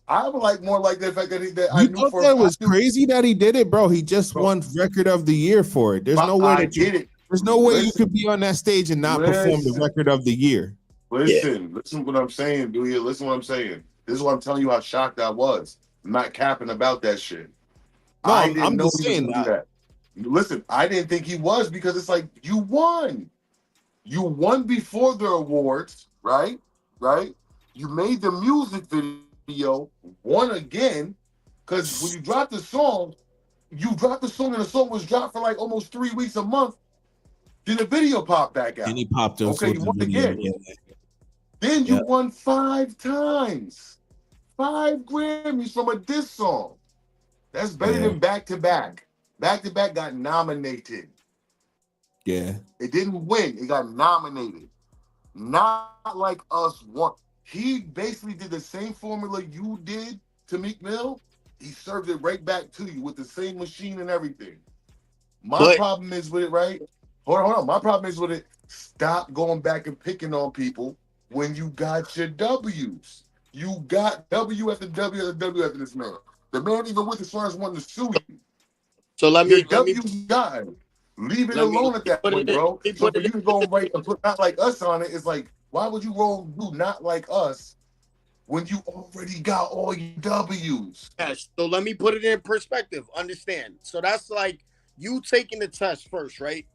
I would like more like the fact that I knew thought that was crazy that he did it, bro. He just won Record of the Year for it. There's no way there's no way you could be on that stage and not perform the Record of the Year. Listen what I'm saying, do you? Listen what I'm saying. This is what I'm telling you how shocked I was. I'm not capping about that shit. No, I didn't I'm know just he was saying gonna do that. Listen, I didn't think he was because it's like you won. You won before the awards, right? Right? You made the music video, won again, because when you dropped the song and the song was dropped for like almost 3 weeks, a month. Then the video popped back out. And he popped up. Okay, you won again. Yeah. Then you won 5 times. 5 Grammys from a diss song. That's better than back-to-back. Back-to-back got nominated. Yeah. It didn't win. It got nominated. Not Like Us won. He basically did the same formula you did to Meek Mill. He served it right back to you with the same machine and everything. My problem is with it, right? Hold on. My problem is with it. Stop going back and picking on people when you got your W's. You got W after W after W after this man. The man even went as far as wanting to sue you. So let me got him. Leave it alone at that point, bro. So for you to go right and put Not Like Us on it, it's like, why would you go do Not Like Us when you already got all your W's? Yes. So let me put it in perspective. Understand. So that's like you taking the test first, right?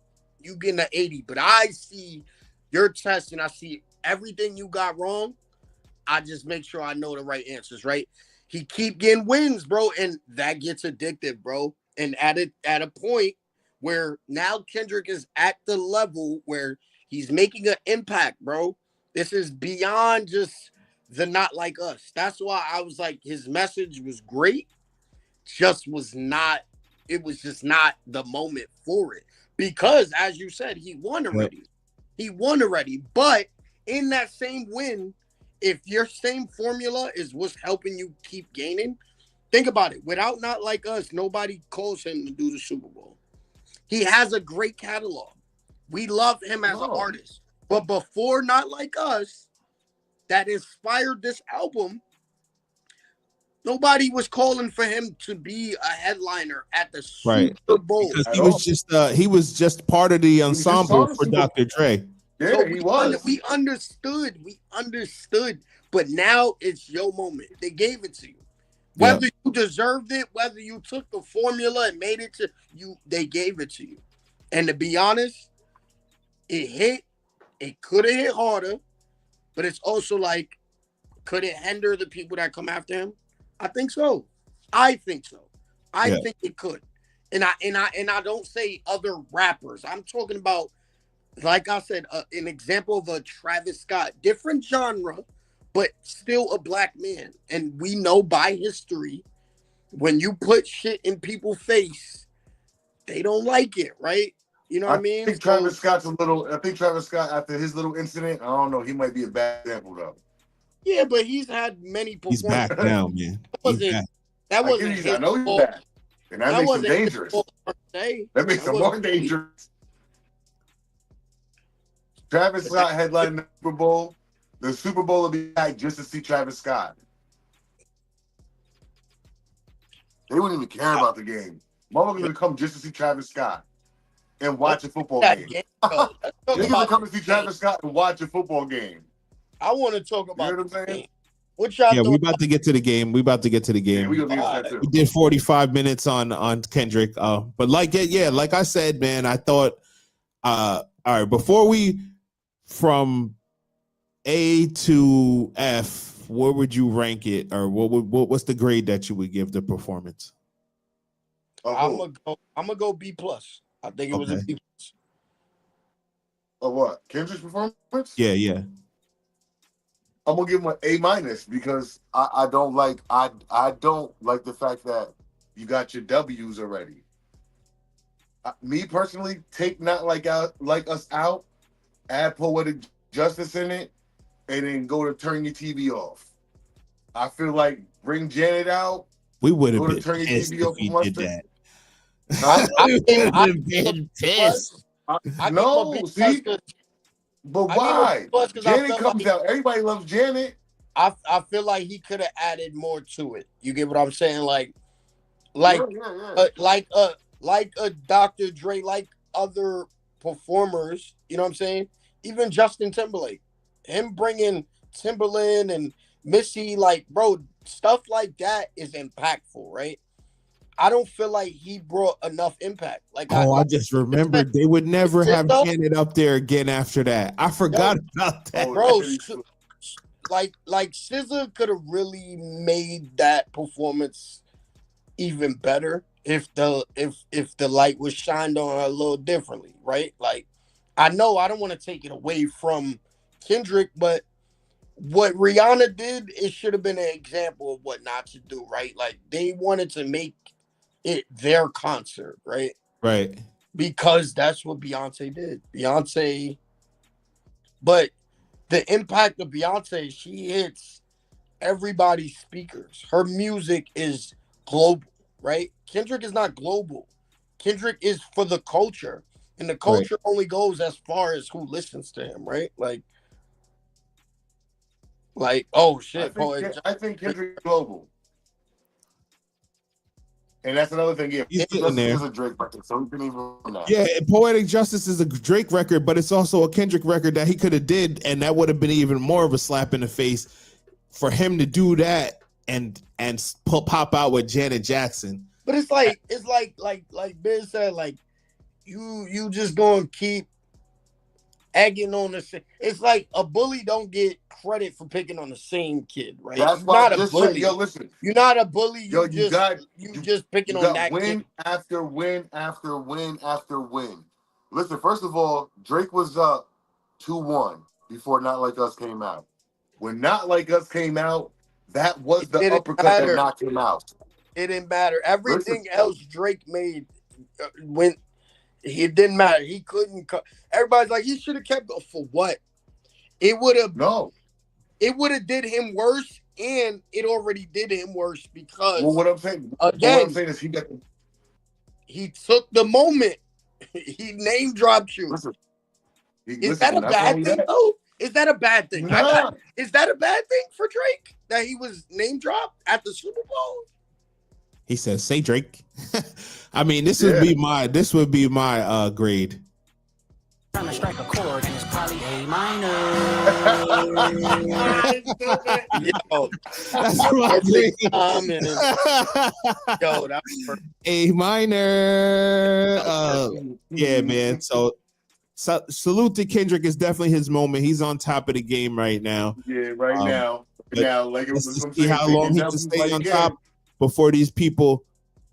You getting an 80, but I see your test and I see everything you got wrong. I just make sure I know the right answers, right? He keep getting wins, bro, and that gets addictive, bro. And at a point where now Kendrick is at the level where he's making an impact, bro. This is beyond just the Not Like Us. That's why I was like, his message was great, it was just not the moment for it. Because, as you said, he won already. Yep. He won already. But in that same win, if your same formula is what's helping you keep gaining, think about it. Without Not Like Us, nobody calls him to do the Super Bowl. He has a great catalog. We love him as an artist. But before Not Like Us, that inspired this album, nobody was calling for him to be a headliner at the Super Bowl. Because he was just part of the ensemble for Dr. Dre. Yeah, so he was. We understood. But now it's your moment. They gave it to you. Whether you deserved it, whether you took the formula and made it to you, they gave it to you. And to be honest, it hit. It could have hit harder, but it's also like, could it hinder the people that come after him? I think so. I think it could. And I don't say other rappers. I'm talking about, like I said, an example of a Travis Scott, different genre, but still a black man. And we know by history when you put shit in people's face, they don't like it, right? You know what I mean? I think Travis Scott's a little. I think Travis Scott, after his little incident, I don't know. He might be a bad example though. Yeah, but he's had many He's performances. back now, man. That wasn't his I know he's fault. back, and that makes him wasn't his dangerous. fault per se. That makes him more dangerous. Travis Scott headlining the Super Bowl. The Super Bowl will be back just to see Travis Scott. They wouldn't even care about the game. Motherfuckers would come just to see Travis Scott and watch a football game. Niggas would come to see Travis Scott and watch a football game. I want to talk about You know what I'm saying? What y'all Yeah, we about to get to the game. We did 45 minutes on Kendrick. But like I said, man, I thought all right, before we from A to F, where would you rank it, or what's the grade that you would give the performance? I'm gonna go B plus. I think it was a B plus. Of what? Kendrick's performance? Yeah. I'm gonna give him an A minus because I don't like the fact that you got your W's already. Me personally, take Not Like Us out, add Poetic Justice in it, and then go to Turn Your TV Off. I feel like bring Janet out. We would have been pissed if we did that. I've been pissed. No, see. But why? Janet comes out. Everybody loves Janet. I feel like he could have added more to it. You get what I'm saying? Like a Dr. Dre, like other performers. You know what I'm saying? Even Justin Timberlake, him bringing Timberland and Missy, like, bro, stuff like that is impactful, right? I don't feel like he brought enough impact. Like, I just remembered they would never have Janet up there again after that. I forgot about that, bro. Like SZA could have really made that performance even better if the light was shined on her a little differently, right? Like, I know I don't want to take it away from Kendrick, but what Rihanna did, it should have been an example of what not to do, right? Like, they wanted to make it their concert, right? Right. Because that's what Beyonce did. But the impact of Beyonce, she hits everybody's speakers. Her music is global, right? Kendrick is not global. Kendrick is for the culture. And the culture only goes as far as who listens to him, right? Like, oh shit. I think Kendrick is global. And that's another thing. Yeah, he's getting there. Is a Drake record, so he can even know. Yeah, Poetic Justice is a Drake record, but it's also a Kendrick record that he could have did, and that would have been even more of a slap in the face for him to do that and pop out with Janet Jackson. But it's like Ben said, like you just gonna keep egging on the same. It's like a bully don't get credit for picking on the same kid, right? That's You're not a bully. Yo, listen. You're not a bully. You just picking on that win kid. after win after win after win. Listen, first of all, Drake was up 2-1 before Not Like Us came out. When Not Like Us came out, that was the uppercut that knocked him out. It didn't matter. Everything else Drake made when it didn't matter. He couldn't. Everybody's like, he should have kept going. For what? It would have. No. It would have did him worse, and it already did him worse because. Well, what I'm saying is he took the moment. He name dropped you. Is that a bad thing though? Is that a bad thing? Nah. Is that a bad thing for Drake that he was name dropped at the Super Bowl? He says, "Say Drake." I mean, this would be my grade. Trying to strike a chord and it's probably A minor. Yo, that's my grade. Yo, that's perfect. A minor. Yeah, man. So salute to Kendrick. Is definitely his moment. He's on top of the game right now. Yeah, right now. Now, like it was see how long he can stay on top before these people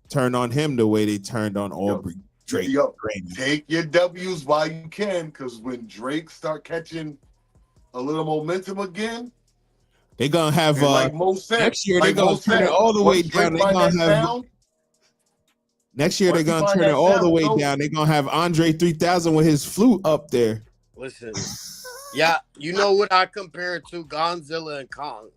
turn on him the way they turned on Aubrey. Drake. Yo, take your W's while you can, because when Drake start catching a little momentum again, They're gonna have And like Mo said, next year. They're like gonna Mo turn said, it all the way once down. Drake They're find gonna that have sound, next year. They're once he gonna find turn it that all the sound, way no. down. They're gonna have Andre 3000 with his flute up there. Listen, yeah, you know what I compare it to? Godzilla and Kong.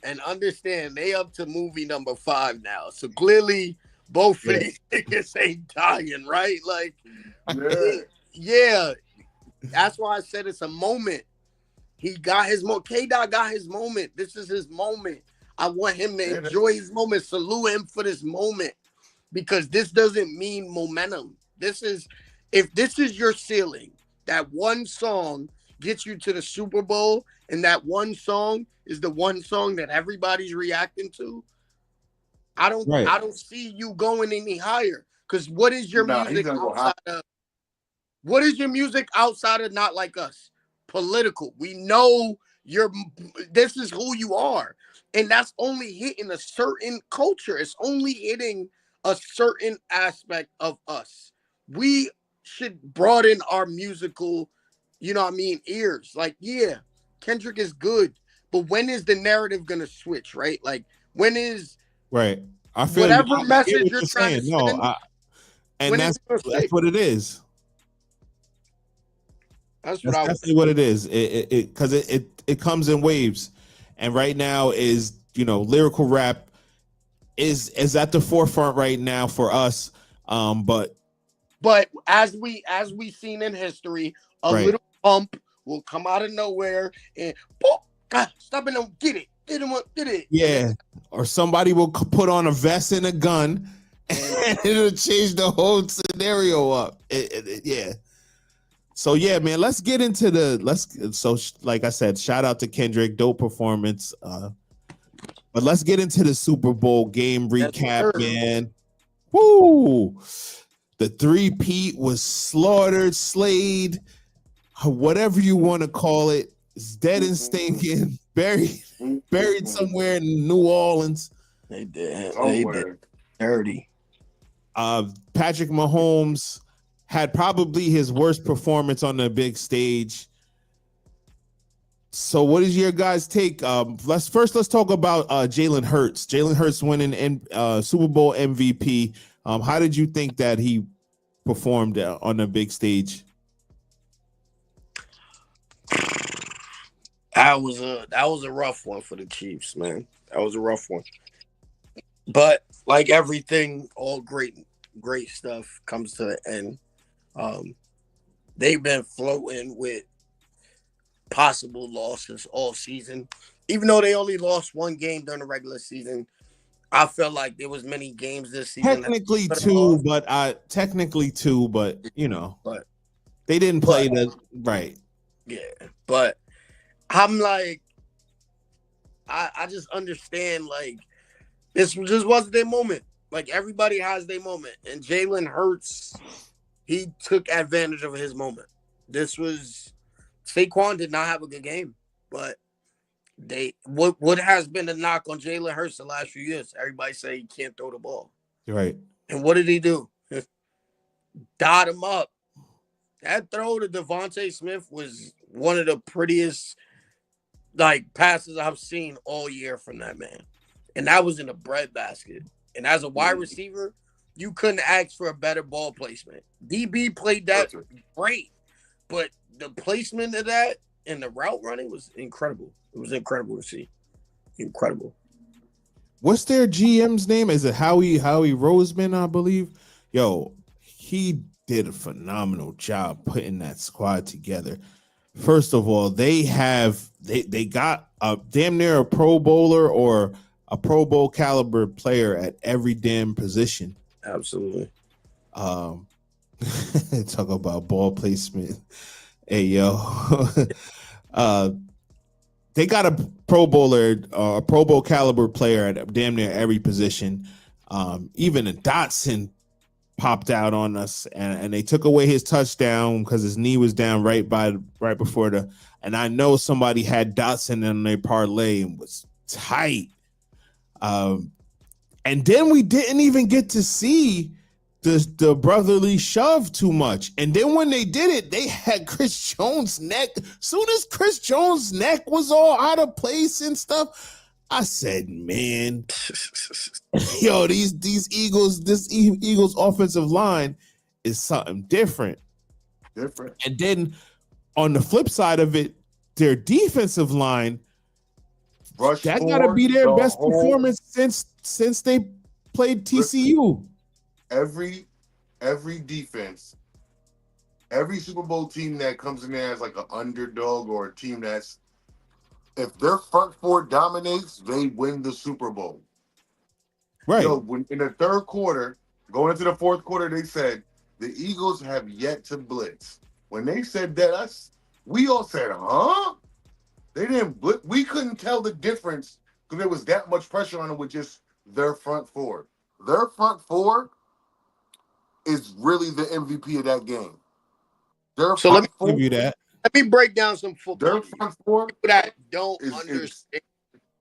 And understand, they up to movie number 5 now. So clearly, both of these niggas ain't dying, right? Like, yeah, that's why I said it's a moment. He got his moment. K-Dot got his moment. This is his moment. I want him to enjoy his moment. Salute him for this moment. Because this doesn't mean momentum. If this is your ceiling, that one song gets you to the Super Bowl, and that one song is the one song that everybody's reacting to, I don't see you going any higher. Because what is your music outside of? What is your music outside of Not Like Us? Political. We know this is who you are. And that's only hitting a certain culture. It's only hitting a certain aspect of us. We should broaden our musical, ears. Like, yeah, Kendrick is good. But when is the narrative gonna switch, right? Like, when is right? I feel whatever message you're trying to saying. send? And that's what it is. That's definitely what it is. Because it comes in waves, and right now is lyrical rap is at the forefront right now for us. But as we seen in history, a little pump will come out of nowhere and boop, God, stop it! Don't get it. Get it. Yeah, or somebody will put on a vest and a gun, and it'll change the whole scenario up. Yeah. So yeah, man, let's get into like I said, shout out to Kendrick, dope performance. But let's get into the Super Bowl game recap, man. Woo! The 3-peat was slaughtered, slayed, whatever you want to call it. It's dead and stinking, buried somewhere in New Orleans. They did dirty. Patrick Mahomes had probably his worst performance on the big stage. So what is your guys' take? Let's talk about Jalen Hurts. Jalen Hurts winning Super Bowl MVP. How did you think that he performed on the big stage? That was a rough one for the Chiefs, man. That was a rough one. But like everything, all great stuff comes to the end. They've been floating with possible losses all season. Even though they only lost one game during the regular season, I felt like there was many games this season. Technically two, but but they didn't play the right. Yeah, but I'm like, I just understand, like, this just wasn't their moment. Like, everybody has their moment, and Jalen Hurts, he took advantage of his moment. SAYQUON did not have a good game, but what has been a knock on Jalen Hurts the last few years? Everybody say he can't throw the ball. Right. And what did he do? Dot him up. That throw to Devontae Smith was one of the prettiest passes I've seen all year from that man. And that was in a breadbasket. And as a wide receiver, you couldn't ask for a better ball placement. DB played that great, but the placement of that and the route running was incredible. It was incredible to see. Incredible. What's their GM's name? Is it Howie Roseman, I believe? Yo, he did a phenomenal job putting that squad together. First of all, they got a damn near a Pro Bowler or a Pro Bowl caliber player at every damn position. Absolutely. Talk about ball placement. Hey, yo. They got a Pro Bowler, a Pro Bowl caliber player at damn near every position. Even a Dotson popped out on us, and they took away his touchdown because his knee was down right before and I know somebody had Dotson in their parlay and was tight. And then we didn't even get to see the brotherly shove too much. And then when they did it, they had Chris Jones' neck. Soon as Chris Jones' neck was all out of place and stuff, I said, man, yo, these Eagles, this Eagles offensive line is something different. And then on the flip side of it, their defensive line, that gotta be their best performance since they played TCU. Every defense, every Super Bowl team that comes in there as like an underdog or a team that's, if their front four dominates, they win the Super Bowl. Right. So when in the third quarter, going into the fourth quarter, they said the Eagles have yet to blitz. When they said that, we all said, huh? They didn't blitz. We couldn't tell the difference because there was that much pressure on them with just their front four. Their front four is really the MVP of that game. So let me give you that. Let me break down some football. Their front four people that don't understand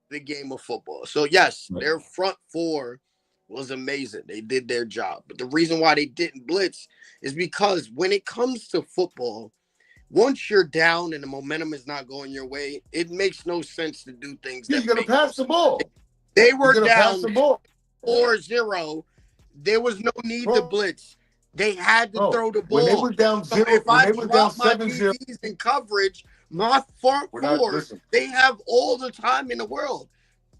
the game of football. So yes, their front four was amazing. They did their job. But the reason why they didn't blitz is because when it comes to football, once you're down and the momentum is not going your way, it makes no sense to do things. You're going to pass the ball. They were down 4-0. There was no need to blitz. They had to throw the ball. When they were down 0, if I drop my 7-0 DBs in coverage, my front four, they have all the time in the world.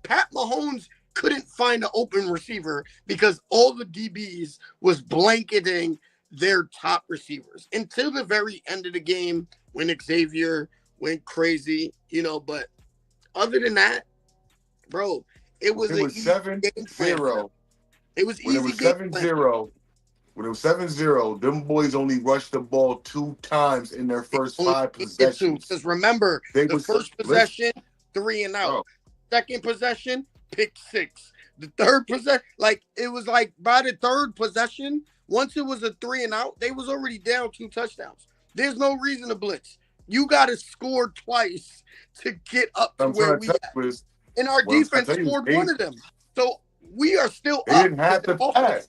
Pat Mahomes couldn't find an open receiver because all the DBs was blanketing their top receivers until the very end of the game when Xavier went crazy, but other than that, bro, it was 7-0. It was when easy. It was 7-0. When it was 7-0, them boys only rushed the ball 2 times in their first 5 possessions. Because remember, the first possession, 3 and out. Second possession, pick 6. The third possession, it was like by the third possession, once it was a 3 and out, they was already down 2 touchdowns. There's no reason to blitz. You got to score twice to get up to where we at. And our defense scored 1 of them. So we are still they up. They didn't have to pass.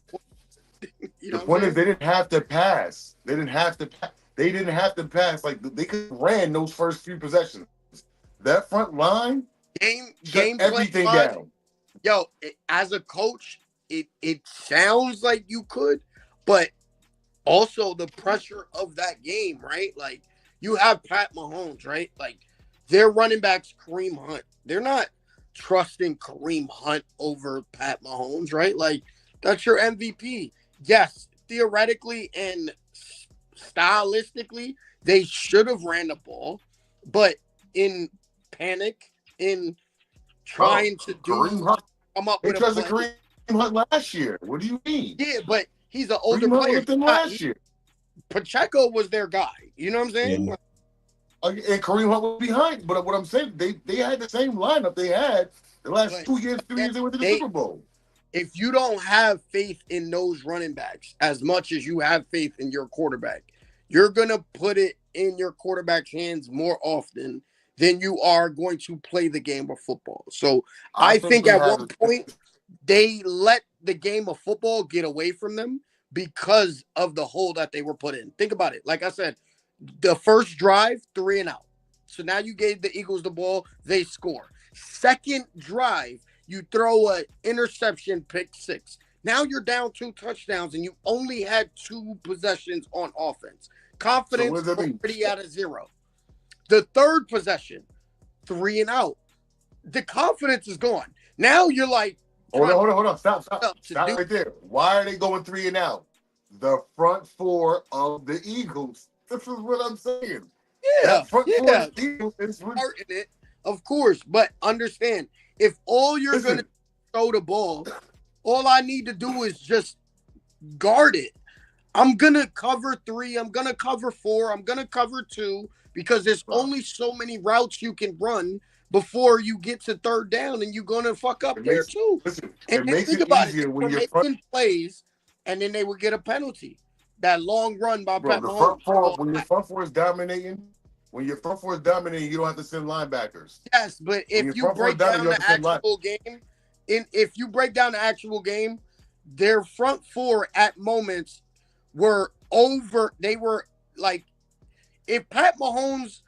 The point is, they didn't have to pass. They didn't have to pass. Like, they could have ran those first few possessions. That front line game everything down. Yo, as a coach, it sounds like you could, but also the pressure of that game, right? Like, you have Pat Mahomes, right? Like, their running backs, Kareem Hunt. They're not trusting Kareem Hunt over Pat Mahomes, right? Like, that's your MVP. Yes, theoretically and stylistically, they should have ran the ball, but in panic, in trying to come up with a plan. Kareem Hunt last year. What do you mean? Yeah, but he's an older player. Last year. Pacheco was their guy. You know what I'm saying? Yeah. And Kareem Hunt was behind. But what I'm saying, they had the same lineup they had the last 2 years, 3 years they went to the Super Bowl. If you don't have faith in those running backs as much as you have faith in your quarterback, you're going to put it in your quarterback's hands more often than you are going to play the game of football. So I think at one point they let the game of football get away from them because of the hole that they were put in. Think about it. Like I said, the first drive, 3 and out. So now you gave the Eagles the ball, they score. Second drive, you throw an interception, pick 6. Now you're down 2 touchdowns, and you only had 2 possessions on offense. Confidence already out of 0. The third possession, 3 and out. The confidence is gone. Now you're like, hold on. Stop right there. Why are they going 3 and out? The front four of the Eagles. This is what I'm saying. Yeah, four of the Eagles is starting it, of course. But understand, if all you're going to throw the ball, all I need to do is just guard it. I'm going to cover 3. I'm going to cover 4. I'm going to cover 2 because there's only so many routes you can run before you get to third down, and you're going to fuck up there too. And think about it. When you're making plays, and then they would get a penalty. That long run by Pat Mahomes. When your front four is dominating, you don't have to send linebackers. Yes, but if you break down the actual game, if you break down the actual game, their front four at moments were over. They were like, if Pat Mahomes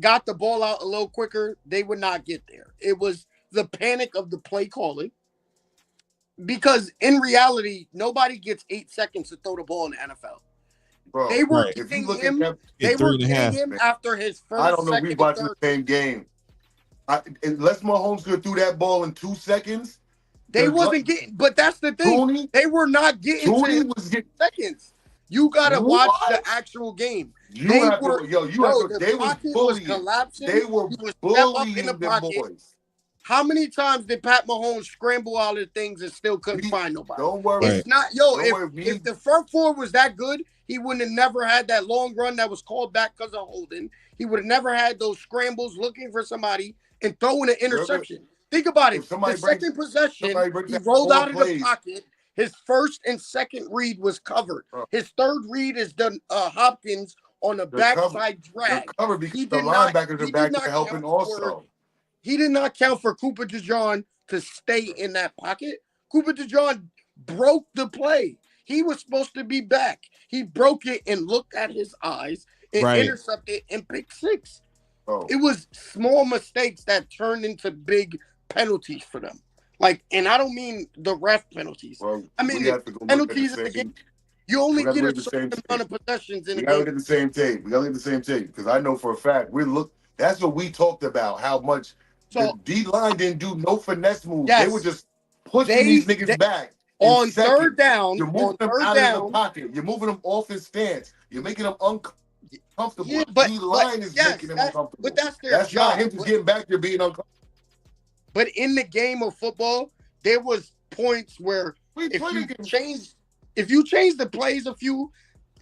got the ball out a little quicker, they would not get there. It was the panic of the play calling. Because in reality, nobody gets 8 seconds to throw the ball in the NFL. Bro, They were Right. if you getting look him. at They were 3.5. getting him after his first. I don't know if second, we and watching third. the same game. Unless Mahomes could do that ball in 2 seconds, They wasn't getting. But that's the thing. Tooney, They were not getting to Tooney him was getting. seconds. You gotta watch the What? actual game. You They have were, to, yo, you bro, have to. the They was pocket was bullying. collapsing. They were He was step up in bullying the the pocket. boys. How many times did Pat Mahomes scramble out of things and still couldn't find nobody? Don't worry. It's not, yo, Don't worry, if the front four was that good, he wouldn't have never had that long run that was called back because of holding. He would have never had those scrambles looking for somebody and throwing an interception. Think about it. The second possession, he rolled out of the pocket. His first and second read was covered. His third read is done Hopkins on the backside drag. Cover because the linebackers are back there helping also. He did not count for Cooper DeJean to stay in that pocket. Cooper DeJean broke the play. He was supposed to be back. He broke it and looked at his eyes and intercepted and picked six. Oh. It was small mistakes that turned into big penalties for them. Like, and I don't mean the ref penalties. Well, I mean the penalties in the game. You only get a certain amount of possessions in the game. We gotta look at the same tape. We gotta look at the same tape because I know for a fact that's what we talked about. How much the D line didn't do no finesse moves. Yes, they were just pushing these niggas back. On third down, you're moving them out of the pocket. You're moving them off his stance. You're making them uncomfortable. Yeah, but D-line is making them uncomfortable. But that's their job. That's not him just getting back there being uncomfortable. But in the game of football, there was points where if you change the plays a few,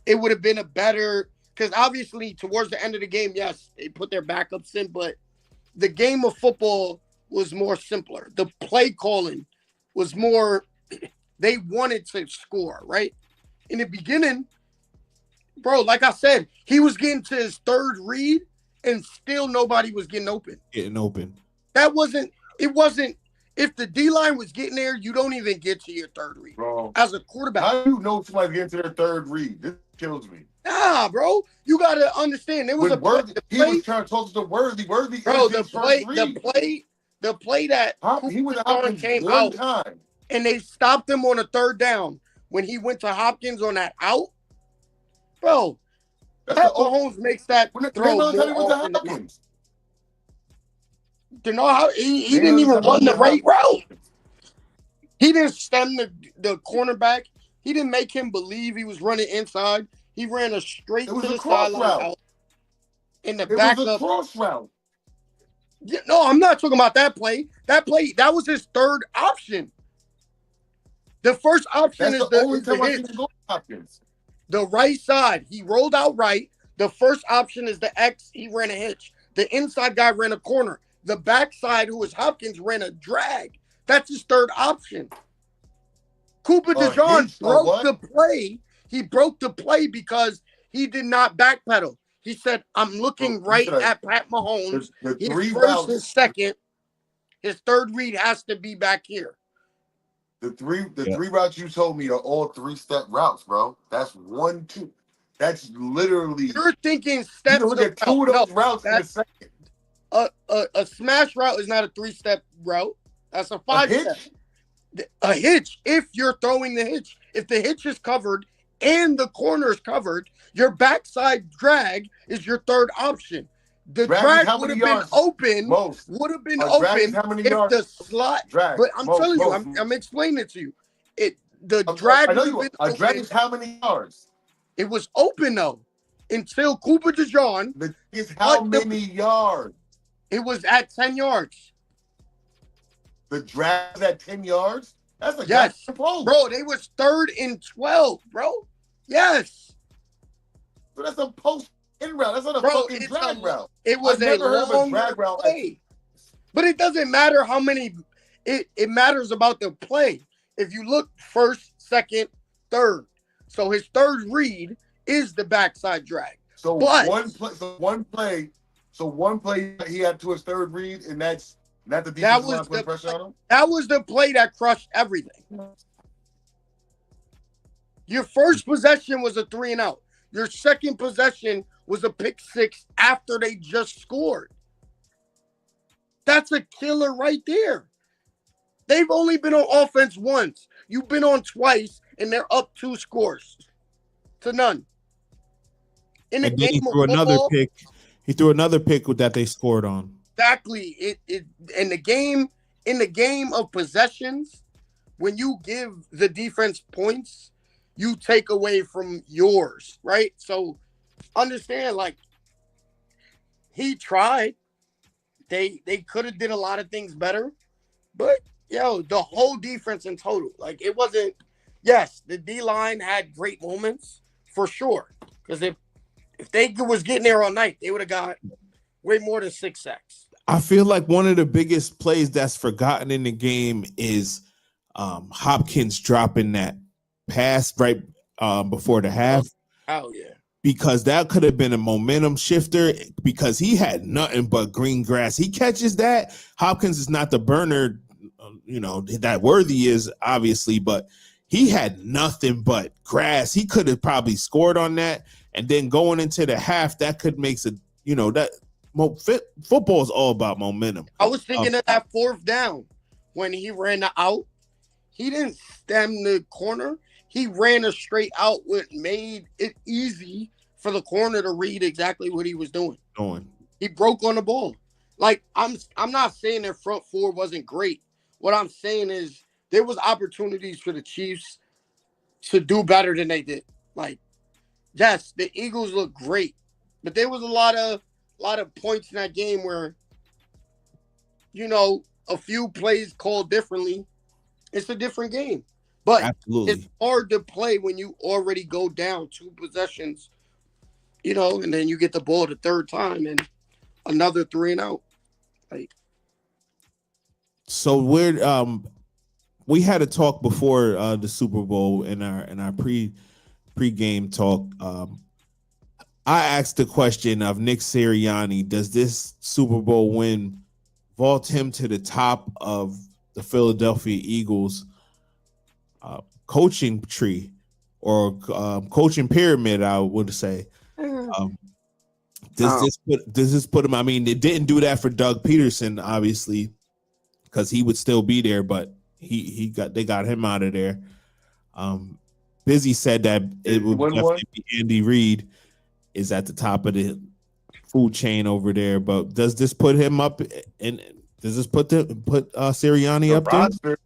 it would have been a better, because obviously towards the end of the game, yes, they put their backups in, but the game of football was more simpler. The play calling was more, they wanted to score, right? In the beginning, bro, like I said, he was getting to his third read and still nobody was getting open. It wasn't, if the D-line was getting there, you don't even get to your third read. Bro, as a quarterback. How do you know somebody's getting to their third read? This kills me. Nah, bro. You got to understand. There was he was trying to talk to Worthy. Worthy, bro, the play that he was out came one out, time. and they stopped him on a third down when he went to Hopkins on that out. Bro, Pat Mahomes makes that throw more often than not. You know how he didn't even run the right route. He didn't stem the cornerback. He didn't make him believe he was running inside. He ran a straight to the sideline out. In the backup. It was a cross route. Yeah, no, I'm not talking about that play. That was his third option. The first option is the right side. He rolled out right. The first option is the X. He ran a hitch. The inside guy ran a corner. The backside, who was Hopkins, ran a drag. That's his third option. Cooper DeJean broke the play. He broke the play because he did not backpedal. He said, I'm looking right at Pat Mahomes. His first and second. His third read has to be back here. The three routes you told me are all 3-step routes, bro. That's 1, 2. That's literally. You're thinking steps. You look at 2 of those routes in a second. A smash route is not a 3-step route. That's a 5-step. A hitch, if you're throwing the hitch. If the hitch is covered and the corner is covered, your backside drag is your third option. The drag would have been open. Would have been open if the slot. But I'm telling you, I'm explaining it to you. The drag. I know you. A drag is how many yards? It was open though, until Cooper DeJean. The is how many yards? It was at 10 yards. The drag is at 10 yards? That's a yes, bro. They was 3rd and 12, bro. Yes. So that's a post in route. That's not a fucking drag route. It was a long drag route play. But it doesn't matter how many. It matters about the play. If you look first, second, third. So his third read is the backside drag. So one play. So one play he had to his third read, and that's not the defensive line putting pressure on him? That was the play that crushed everything. Your first possession was a 3-and-out. Your second possession was a pick six after they just scored. That's a killer right there. They've only been on offense once. You've been on twice, and they're up 2 scores to none. In a And then he game of threw another football, pick. He threw another pick that they scored on. exactly. It in the game of possessions, when you give the defense points, you take away from yours, right? So understand, like, he tried. They could have did a lot of things better, but the whole defense in total, like, it wasn't. Yes, the D line had great moments for sure, because if they was getting there all night, they would have got way more than 6 sacks. I feel like one of the biggest plays that's forgotten in the game is Hopkins dropping that pass right before the half. Oh yeah. Because that could have been a momentum shifter, because he had nothing but green grass. He catches that. Hopkins is not the burner, that Worthy is, obviously, but he had nothing but grass. He could have probably scored on that. And then going into the half, that could make football is all about momentum. I was thinking of that 4th down when he ran the out. He didn't stem the corner. He ran a straight out, which made it easy for the corner to read exactly what he was doing. He broke on the ball. Like, I'm not saying their front 4 wasn't great. What I'm saying is there was opportunities for the Chiefs to do better than they did. Like, yes, the Eagles look great, but there was a lot of points in that game where, a few plays called differently. It's a different game. But absolutely, it's hard to play when you already go down 2 possessions, and then you get the ball the 3rd time and another 3-and-out. Like, so we had a talk before the Super Bowl in our pre-game talk. I asked the question of Nick Sirianni: does this Super Bowl win vault him to the top of the Philadelphia Eagles coaching tree or coaching pyramid, I would say? Does this put him? I mean, it didn't do that for Doug Peterson, obviously, because he would still be there, but they got him out of there. Busy said that it would definitely be Andy Reid is at the top of the food chain over there, but does this put him up? And does this put Sirianni up there?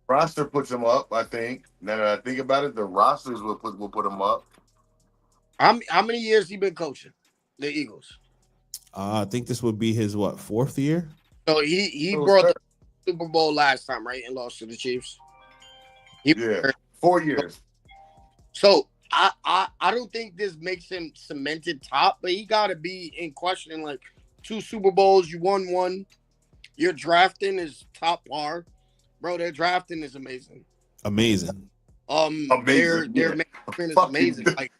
Roster puts him up, I think. Now that I think about it, the rosters will put him up. How many years he been coaching the Eagles? I think this would be his 4th year. So he brought the Super Bowl last time, right, and lost to the Chiefs. 4 years. So I don't think this makes him cemented top, but he got to be in question. Like, 2 Super Bowls, you won 1. Your drafting is top par, bro. Their drafting is amazing. Amazing. Their management is amazing. Like,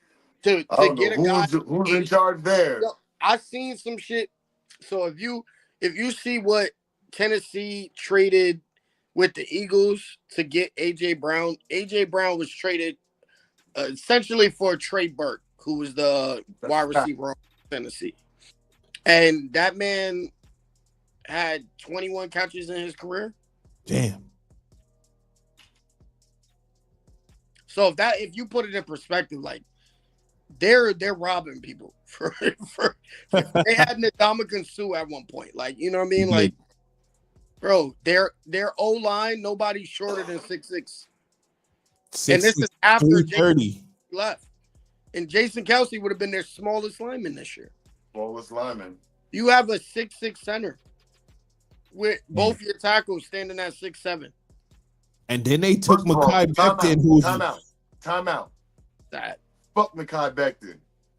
to get a guy who's in charge there. I've seen some shit. So if you see what Tennessee traded with the Eagles to get AJ Brown was traded essentially for Trey Burke, who was the wide receiver of Tennessee, and that man had 21 catches in his career. Damn. So if you put it in perspective, like, they're robbing people for they had Ndamukong Suh at one point. Like, you know what I mean? Like, bro, their O-line, nobody's shorter than 6'6". And this is after Jason left. And Jason KELCE would have been their smallest lineman this year. Smallest lineman. You have a 6'6" center with both your tackles standing at 6'7". And then they took Mekhi Becton, who's time out. Sad. Fuck Mekhi Becton.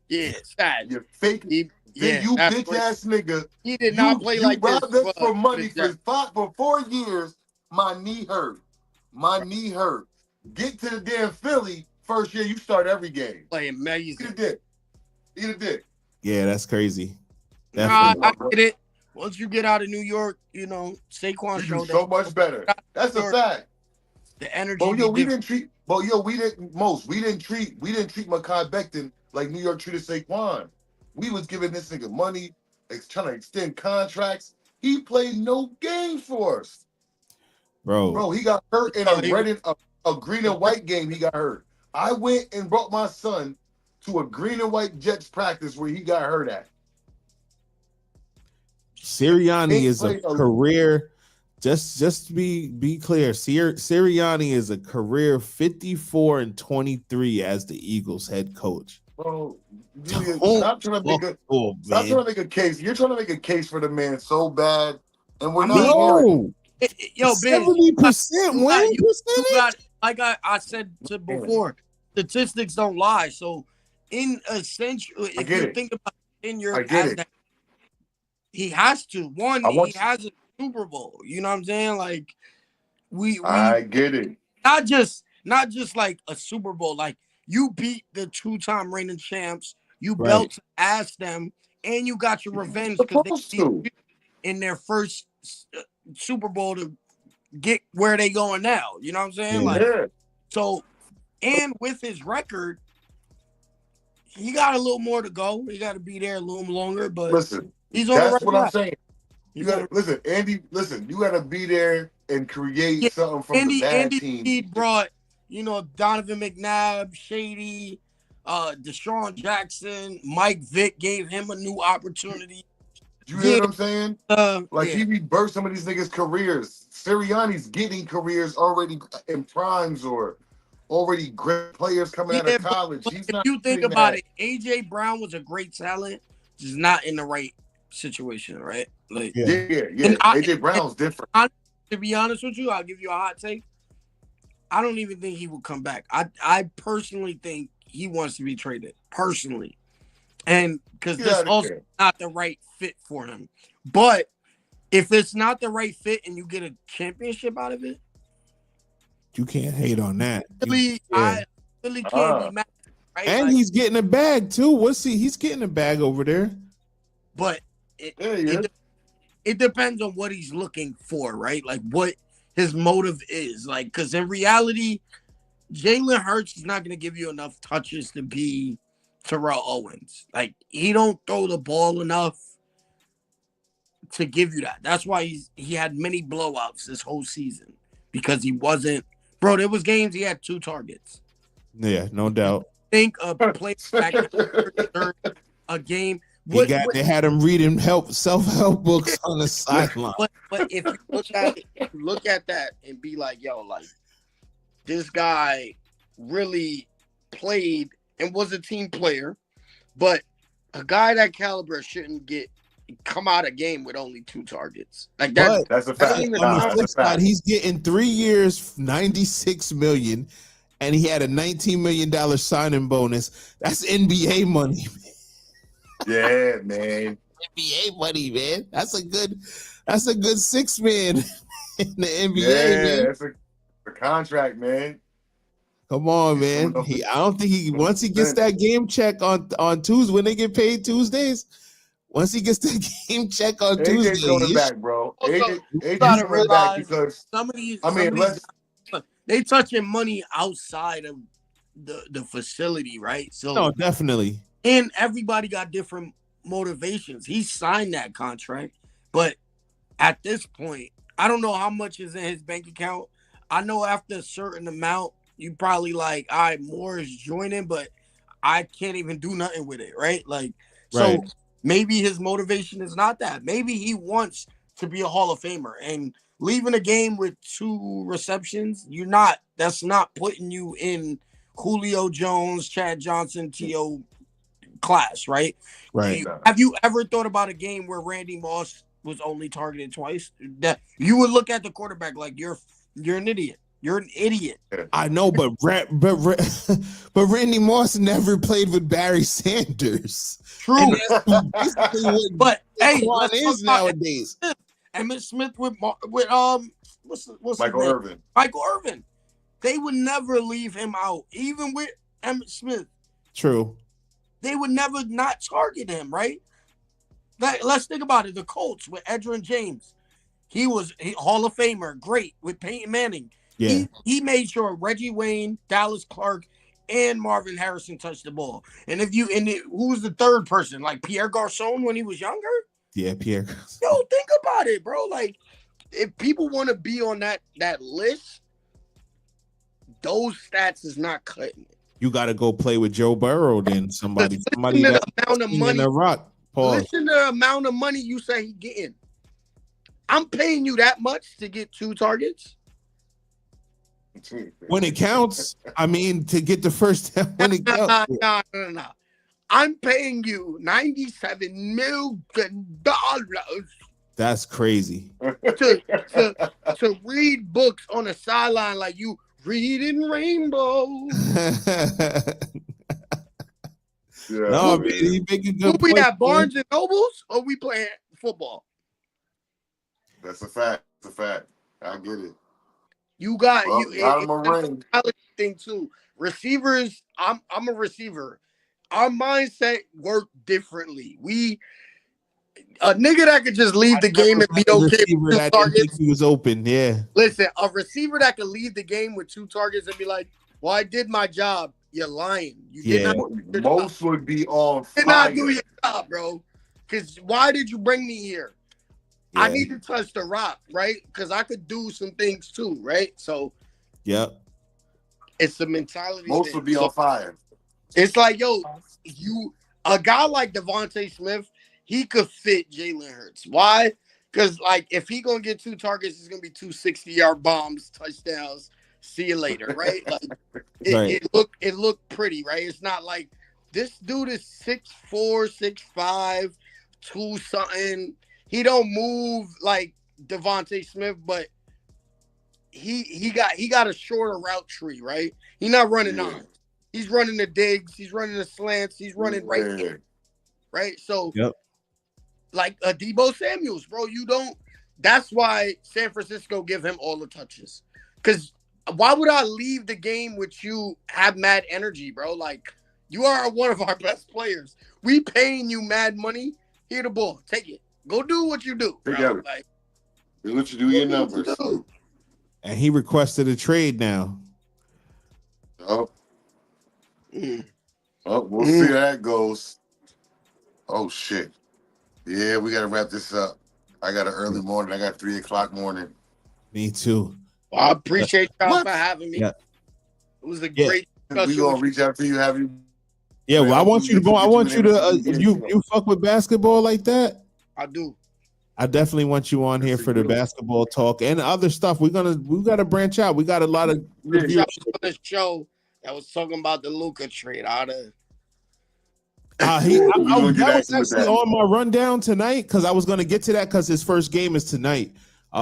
Yeah, sad. You fake. You bitch ass nigga. He did not play like this. You robbed us for money for 4 years. My knee hurt. Get to the damn Philly. First year, you start every game. Play amazing. Eat a dick. Yeah, that's crazy. I get it. Once you get out of New York, Saquon showed so much better. That's a fact. The energy. Oh, yo, we didn't But yo, we didn't treat Mekhi Becton like New York treated Saquon. We was giving this nigga money, trying to extend contracts. He played no games for us. Bro, he got hurt in a green and white game. He got hurt. I went and brought my son to a green and white Jets practice where he got hurt at. Sirianni is a career. Just to be clear, Sirianni is a career 54-23 as the Eagles head coach. Bro, stop trying to make a case. You're trying to make a case for the man so bad, and we're not hearing it. Yo, 70% win percentage. Like I said before, statistics don't lie. So, in a sense, if you think about tenure as that, he has to. He has a Super Bowl. You know what I'm saying? Like I get it. Not just like a Super Bowl. Like you beat the 2-time reigning champs. You belt ass them, and you got your revenge because they beat in their first Super Bowl to get where they going now. You know what I'm saying? Like so, and with his record, he got a little more to go. He got to be there a little longer. But listen, he's on that's the what I'm saying. You gotta listen, Andy. Listen, you gotta be there and create something from the bad team. He brought, Donovan McNabb, Shady, Deshaun Jackson, Mike Vick gave him a new opportunity. You hear what I'm saying? He rebirthed some of these niggas' careers. Sirianni's getting careers already in primes or already great players coming out of college. If you think about it, AJ Brown was a great talent, just not in the right situation, right? Like, AJ Brown's different. To be honest with you, I'll give you a hot take. I don't even think he will come back. I personally think he wants to be traded. Personally. And because this also not the right fit for him. But if it's not the right fit and you get a championship out of it, you can't hate on that. I really can't be mad. Right? And he's getting a bag too. He's getting a bag over there. But it depends on what he's looking for, right? Like what his motive is. Like, because in reality, Jalen Hurts is not going to give you enough touches to be Terrell Owens. Like, he don't throw the ball enough to give you that. That's why he had many blowouts this whole season because he wasn't. Bro, there was games he had 2 targets. Yeah, no doubt. Think of play back a game. They had him reading self-help books on the sideline. But if you look at that and be like, yo, like this guy really played and was a team player, but a guy that caliber shouldn't come out of game with only 2 targets. Like that's a fact. On the flip side, he's getting 3 years, $96 million, and he had a $19 million signing bonus. That's NBA money, man. Yeah, man. NBA money, man. That's a good 6-man in the NBA. Yeah, man. That's a contract, man. Come on, man. I don't think once he gets that game check on Tuesday when they get paid Tuesdays. Once he gets the game check on Tuesday, AJ's coming back, bro. AJ's coming back because some of these, they touching money outside of the facility, right? So no, definitely. And everybody got different motivations. He signed that contract, but at this point, I don't know how much is in his bank account. I know after a certain amount, you probably like, all right, more is joining, but I can't even do nothing with it, right? Like, so maybe his motivation is not that. Maybe he wants to be a Hall of Famer, and leaving a game with 2 receptions, that's not putting you in Julio Jones, Chad Johnson, T.O. class, right? Right. Have you ever thought about a game where Randy Moss was only targeted twice? That you would look at the quarterback like you're an idiot. You're an idiot. I know, but Randy Moss never played with Barry Sanders. True. But hey, what is nowadays? Emmitt Smith with what's Michael Irvin. Michael Irvin. They would never leave him out, even with Emmitt Smith. True. They would never not target him, right? Let's think about it. The Colts with Edgerrin James. He was Hall of Famer, great with Peyton Manning. Yeah. He made sure Reggie Wayne, Dallas Clark, and Marvin Harrison touched the ball. And who was the third person? Like Pierre Garçon when he was younger? Yeah, Pierre. Yo, think about it, bro. Like, if people want to be on that list, those stats is not cutting it. You got to go play with Joe Burrow then. Somebody The amount of money. Rock. Pause. Listen to the amount of money you say he getting. I'm paying you that much to get 2 targets. When it counts, I mean, to get the first down when it counts. No. I'm paying you $97 million That's crazy. to read books on the sideline like you reading Rainbow. No, man, he making good We points, at Barnes and Nobles or we playing football? That's a fact. That's a fact. I get it. You got got him a ring. Thing too. Receivers, I'm a receiver. Our mindset work differently. A nigga that could just leave the game and be okay with 2 targets. He was open, yeah. Listen, a receiver that could leave the game with 2 targets and be like, "Well, I did my job." You're lying. You did not. Most would be on fire. Did not do your job, bro. Because why did you bring me here? Yeah. I need to touch the rock, right? Because I could do some things too, right? So, yep. It's a mentality. Most would be on fire. It's like, yo, a guy like Devontae Smith, he could fit Jalen Hurts. Why? Because, like, if he going to get 2 targets, it's going to be 2 60-yard bombs, touchdowns. See you later, right? Like, it looked pretty, right? It's not like this dude is 6'4", 6'5", 2-something. He don't move like Devontae Smith, but he got a shorter route tree, right? He's not running on. He's running the digs. He's running the slants. He's running right in, right? So, like Debo Samuels, bro, you don't. That's why San Francisco give him all the touches. Because why would I leave the game with you have mad energy, bro? Like, you are one of our best players. We paying you mad money. Here the ball. Take it. Go do what you do, bro. Like, do what you do, your numbers. And he requested a trade now. Oh, we'll see how that goes. Oh, shit. Yeah, we got to wrap this up. I got an early morning. I got 3 o'clock morning. Me too. Well, I appreciate y'all for having me. Yeah. It was a great discussion. We're going to reach out to you, have you. Yeah, well, I want you to go. I want you to. You fuck with basketball like that? I do. I definitely want you on here for the basketball talk and other stuff. We gotta branch out. We got a lot of reviews. On the show that was talking about the LUKA trade. That was actually on my rundown tonight because I was gonna get to that because his first game is tonight.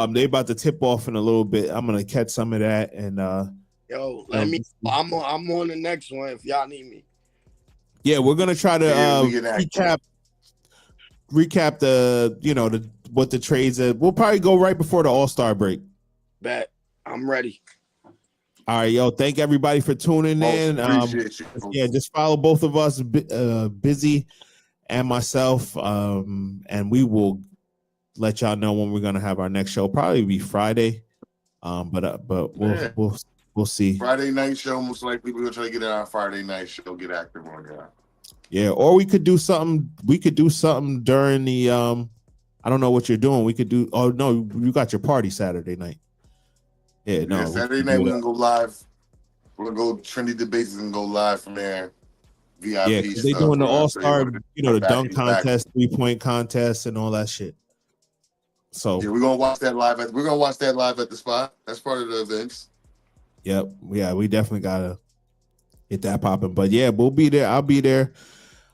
They about to tip off in a little bit. I'm gonna catch some of that and let me. I'm on the next one if y'all need me. Yeah, we're gonna try to recap the what the trades are. We'll probably go right before the All-Star break. Bet. I'm ready. All right, yo. Thank everybody for tuning in. Yeah, just follow both of us, Busy and myself, and we will let y'all know when we're gonna have our next show. Probably be Friday, but we'll see. Friday night show, most likely we're gonna try to get it on Friday night show. Get active on that. Yeah, or we could do something. We could do something during the I don't know what you're doing. We could do. Oh no, you got your party Saturday night. Yeah, no. Saturday night we're gonna go live. We're gonna go Trendy Debates and go live from there. VIP. Yeah, they doing the All-Star, the dunk contest, 3-point contest, and all that shit. So yeah, we're gonna watch that live. We're gonna watch that live at the spot. That's part of the events. Yep. Yeah, we definitely gotta get that popping. But yeah, we'll be there. I'll be there.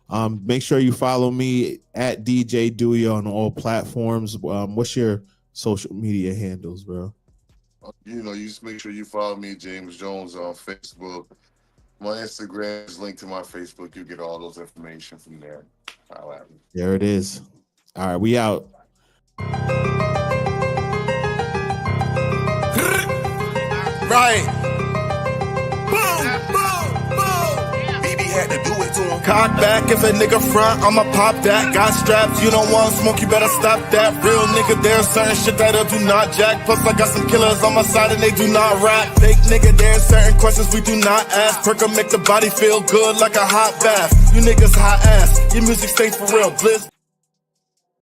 Make sure you follow me at DJ Dewey on all platforms. What's your social media handles, bro? You just make sure you follow me, James Jones, on Facebook. My Instagram is linked to my Facebook. You get all those information from there. There it is. All right, we out. Right. Boom, boom, boom. BB had to do it to him. Cock back, if a nigga front, I'ma pop that. Got straps, you don't want smoke, you better stop that. Real nigga, there's certain shit that I do not jack. Plus I got some killers on my side and they do not rap. Fake nigga, there's certain questions we do not ask. Perka make the body feel good like a hot bath. You niggas hot ass, your music stay for real, blizz.